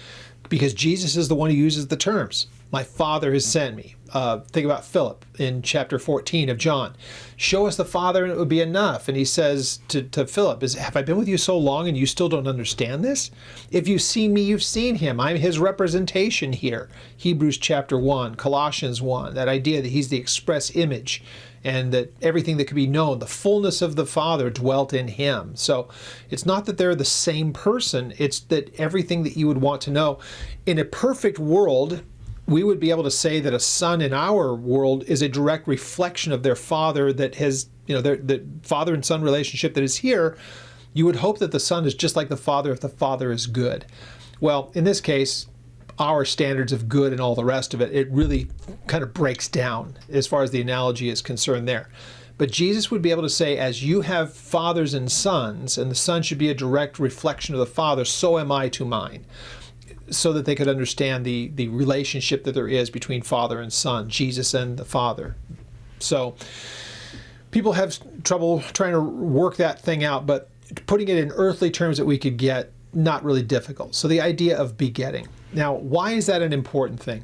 because Jesus is the one who uses the terms. My Father has sent me. Think about Philip in chapter 14 of John. Show us the Father and it would be enough. And he says to Philip, have I been with you so long and you still don't understand this? If you've seen me, you've seen him. I'm his representation here. Hebrews chapter 1, Colossians 1, that idea that he's the express image and that everything that could be known, the fullness of the Father dwelt in him. So it's not that they're the same person, it's that everything that you would want to know. In a perfect world, we would be able to say that a son in our world is a direct reflection of their father that has, the father and son relationship that is here. You would hope that the son is just like the father if the father is good. Well, in this case, our standards of good and all the rest of it, it really kind of breaks down as far as the analogy is concerned there. But Jesus would be able to say, as you have fathers and sons, and the son should be a direct reflection of the father, so am I to mine. So that they could understand the relationship that there is between father and son, Jesus and the Father. So people have trouble trying to work that thing out, but putting it in earthly terms that we could get, not really difficult. So the idea of begetting. Now, why is that an important thing?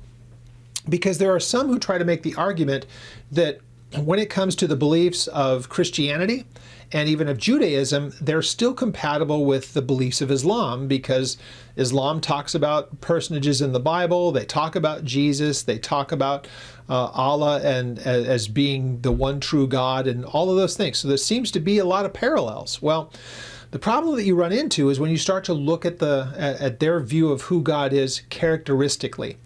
Because there are some who try to make the argument that when it comes to the beliefs of Christianity and even of Judaism, they're still compatible with the beliefs of Islam, because Islam talks about personages in the Bible, they talk about Jesus, they talk about Allah and as being the one true God and all of those things. So there seems to be a lot of parallels. Well, the problem that you run into is when you start to look at their view of who God is characteristically.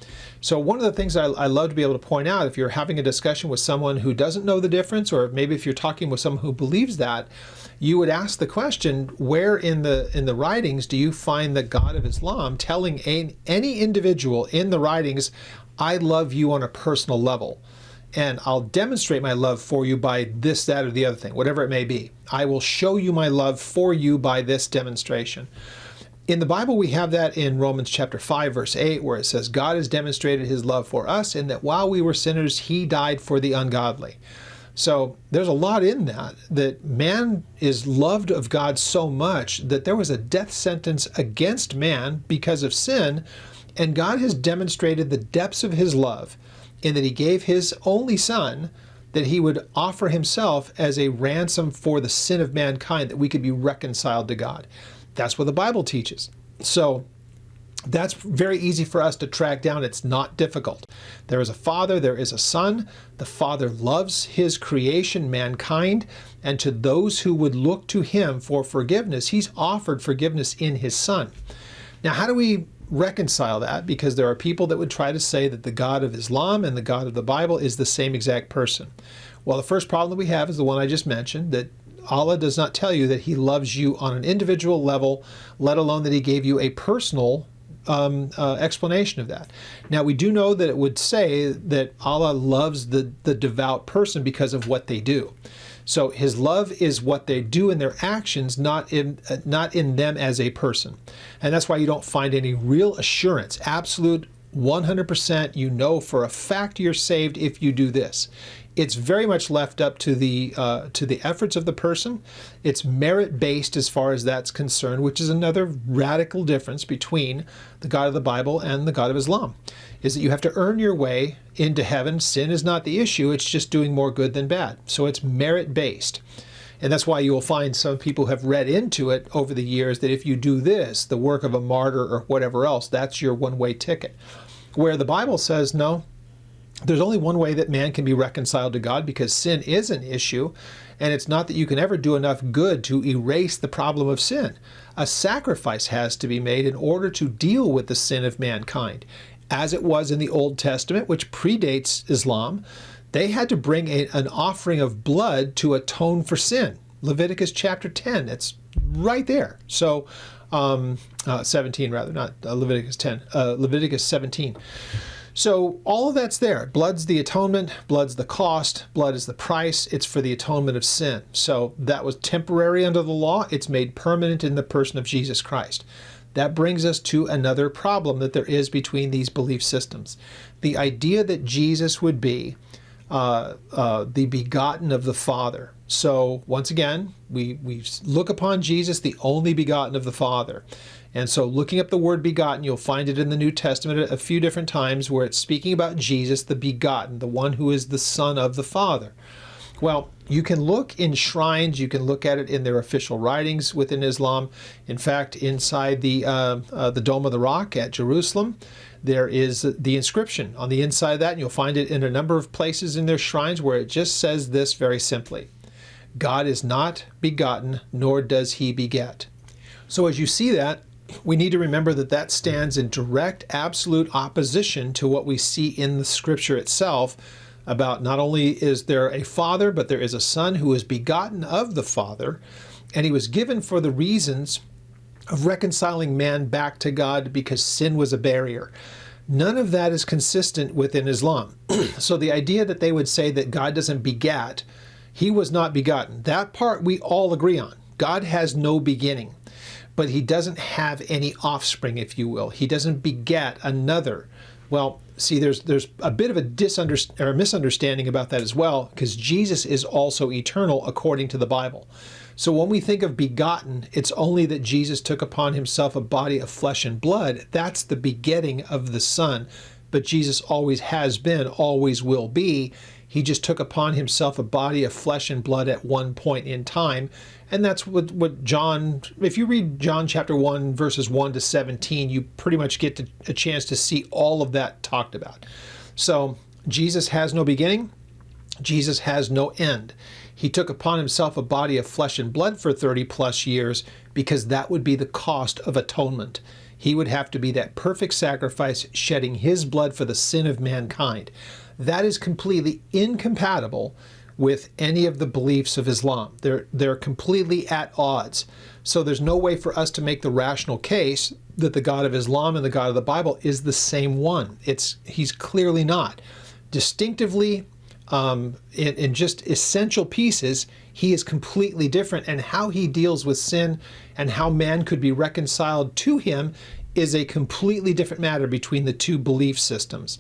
So one of the things I love to be able to point out, if you're having a discussion with someone who doesn't know the difference, or maybe if you're talking with someone who believes that, you would ask the question, where in the writings do you find the God of Islam telling any individual in the writings, I love you on a personal level, and I'll demonstrate my love for you by this, that, or the other thing, whatever it may be. I will show you my love for you by this demonstration. In the Bible, we have that in Romans chapter 5, verse 8, where it says, God has demonstrated his love for us, and that while we were sinners, he died for the ungodly. So there's a lot in that man is loved of God so much that there was a death sentence against man because of sin, and God has demonstrated the depths of his love in that he gave his only son, that he would offer himself as a ransom for the sin of mankind, that we could be reconciled to God. That's what the Bible teaches. So that's very easy for us to track down. It's not difficult. There is a Father, there is a Son. The Father loves his creation, mankind, and to those who would look to him for forgiveness, he's offered forgiveness in his Son. Now, how do we reconcile that? Because there are people that would try to say that the God of Islam and the God of the Bible is the same exact person. Well, the first problem that we have is the one I just mentioned, that Allah does not tell you that he loves you on an individual level, let alone that he gave you a personal explanation of that. Now, we do know that it would say that Allah loves the devout person because of what they do. So his love is what they do in their actions, not in them as a person. And that's why you don't find any real assurance, absolute 100%, you know for a fact you're saved if you do this. It's very much left up to the efforts of the person. It's merit-based as far as that's concerned, which is another radical difference between the God of the Bible and the God of Islam, is that you have to earn your way into heaven. Sin is not the issue. It's just doing more good than bad. So it's merit-based. And that's why you will find some people have read into it over the years that if you do this, the work of a martyr or whatever else, that's your one-way ticket. Where the Bible says, no, there's only one way that man can be reconciled to God, because sin is an issue, and it's not that you can ever do enough good to erase the problem of sin. A sacrifice has to be made in order to deal with the sin of mankind. As it was in the Old Testament, which predates Islam, they had to bring an offering of blood to atone for sin. Leviticus chapter 10, it's right there. So 17 rather, not Leviticus 10, Leviticus 17. So all of that's there. Blood's the atonement, blood's the cost, blood is the price. It's for the atonement of sin. So that was temporary under the law. It's made permanent in the person of Jesus Christ. That brings us to another problem that there is between these belief systems. The idea that Jesus would be the begotten of the Father. So once again, we look upon Jesus, the only begotten of the Father. And so looking up the word begotten, you'll find it in the New Testament a few different times where it's speaking about Jesus, the begotten, the one who is the Son of the Father. Well, you can look in shrines, you can look at it in their official writings within Islam. In fact, inside the Dome of the Rock at Jerusalem, there is the inscription on the inside of that, and you'll find it in a number of places in their shrines where it just says this very simply: God is not begotten, nor does he beget. So as you see that, we need to remember that that stands in direct, absolute opposition to what we see in the scripture itself about not only is there a Father, but there is a Son who is begotten of the Father, and he was given for the reasons of reconciling man back to God because sin was a barrier. None of that is consistent within Islam. So the idea that they would say that God doesn't begat, he was not begotten, that part we all agree on. God has no beginning, but he doesn't have any offspring, if you will. He doesn't beget another. Well, see, there's a bit of a misunderstanding about that as well, because Jesus is also eternal according to the Bible. So when we think of begotten, it's only that Jesus took upon himself a body of flesh and blood. That's the begetting of the Son. But Jesus always has been, always will be. He just took upon himself a body of flesh and blood at one point in time. And that's what John, if you read John chapter 1, verses 1 to 17, you pretty much get a chance to see all of that talked about. So Jesus has no beginning. Jesus has no end. He took upon himself a body of flesh and blood for 30 plus years because that would be the cost of atonement. He would have to be that perfect sacrifice, shedding his blood for the sin of mankind. That is completely incompatible with any of the beliefs of Islam. They're completely at odds. So there's no way for us to make the rational case that the God of Islam and the God of the Bible is the same one. He's clearly not. Distinctively, in just essential pieces, he is completely different, and how he deals with sin and how man could be reconciled to him is a completely different matter between the two belief systems.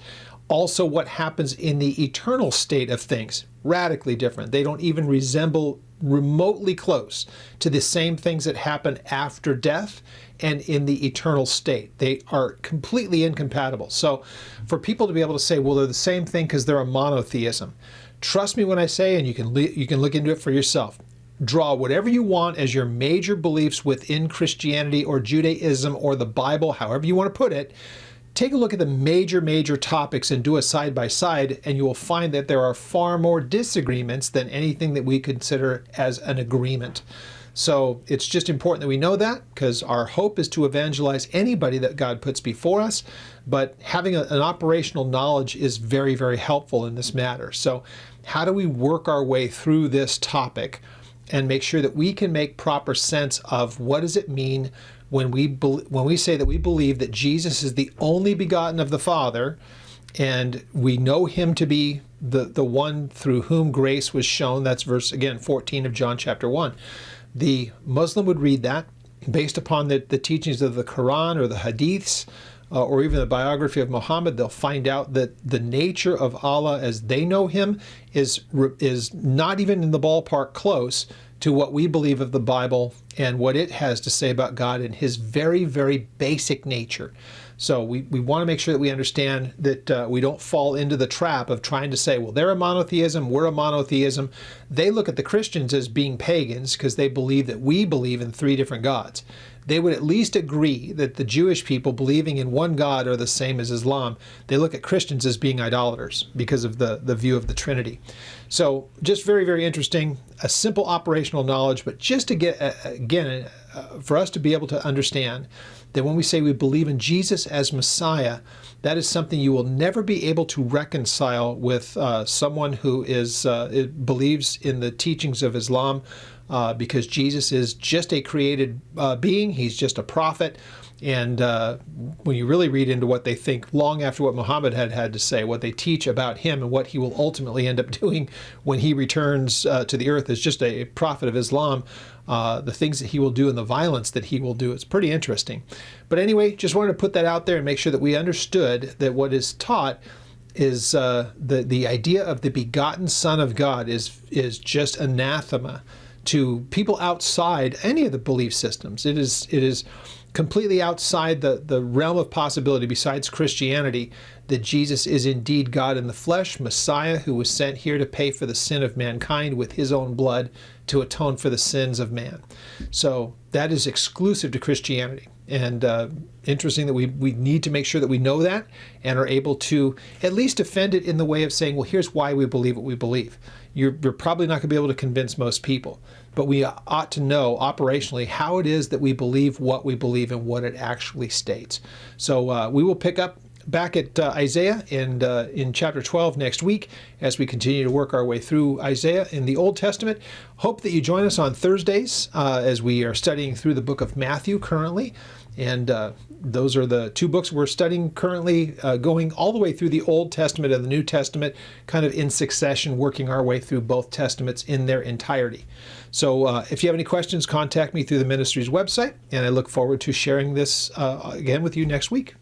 Also, what happens in the eternal state of things, radically different. They don't even resemble remotely close to the same things that happen after death and in the eternal state. They are completely incompatible. So for people to be able to say, well, they're the same thing because they're a monotheism, trust me when I say, and you can look into it for yourself, draw whatever you want as your major beliefs within Christianity or Judaism or the Bible, however you want to put it. Take a look at the major topics and do a side by side, and you will find that there are far more disagreements than anything that we consider as an agreement. So it's just important that we know that, because our hope is to evangelize anybody that God puts before us, but having an operational knowledge is very, very helpful in this matter. So how do we work our way through this topic and make sure that we can make proper sense of what does it mean when we say that we believe that Jesus is the only begotten of the Father, and we know him to be the one through whom grace was shown. That's verse, again, 14 of John chapter 1. The Muslim would read that based upon the teachings of the Quran or the Hadiths, or even the biography of Muhammad. They'll find out that the nature of Allah as they know him is not even in the ballpark close to what we believe of the Bible and what it has to say about God in his very, very basic nature. So we want to make sure that we understand that we don't fall into the trap of trying to say, well, they're a monotheism, we're a monotheism. They look at the Christians as being pagans because they believe that we believe in three different gods. They would at least agree that the Jewish people believing in one God are the same as Islam. They look at Christians as being idolaters because of the view of the Trinity. So just very, very interesting, a simple operational knowledge, but just to get, again, for us to be able to understand that when we say we believe in Jesus as Messiah, that is something you will never be able to reconcile with someone who believes in the teachings of Islam, because Jesus is just a created being. He's just a prophet. And when you really read into what they think long after what Muhammad had to say, what they teach about him and what he will ultimately end up doing when he returns to the earth as just a prophet of Islam, the things that he will do and the violence that he will do, it's pretty interesting. But anyway, just wanted to put that out there and make sure that we understood that what is taught is the idea of the begotten Son of God is just anathema to people outside any of the belief systems. It is completely outside the realm of possibility besides Christianity that Jesus is indeed God in the flesh, Messiah who was sent here to pay for the sin of mankind with his own blood to atone for the sins of man. So that is exclusive to Christianity. And interesting that we need to make sure that we know that and are able to at least defend it in the way of saying, well, here's why we believe what we believe. You're probably not going to be able to convince most people, but we ought to know operationally how it is that we believe what we believe and what it actually states. So we will pick up back at Isaiah and in chapter 12 next week as we continue to work our way through Isaiah in the Old Testament. Hope that you join us on Thursdays as we are studying through the book of Matthew currently. And those are the two books we're studying currently, going all the way through the Old Testament and the New Testament, kind of in succession, working our way through both Testaments in their entirety. So if you have any questions, contact me through the ministry's website, and I look forward to sharing this again with you next week.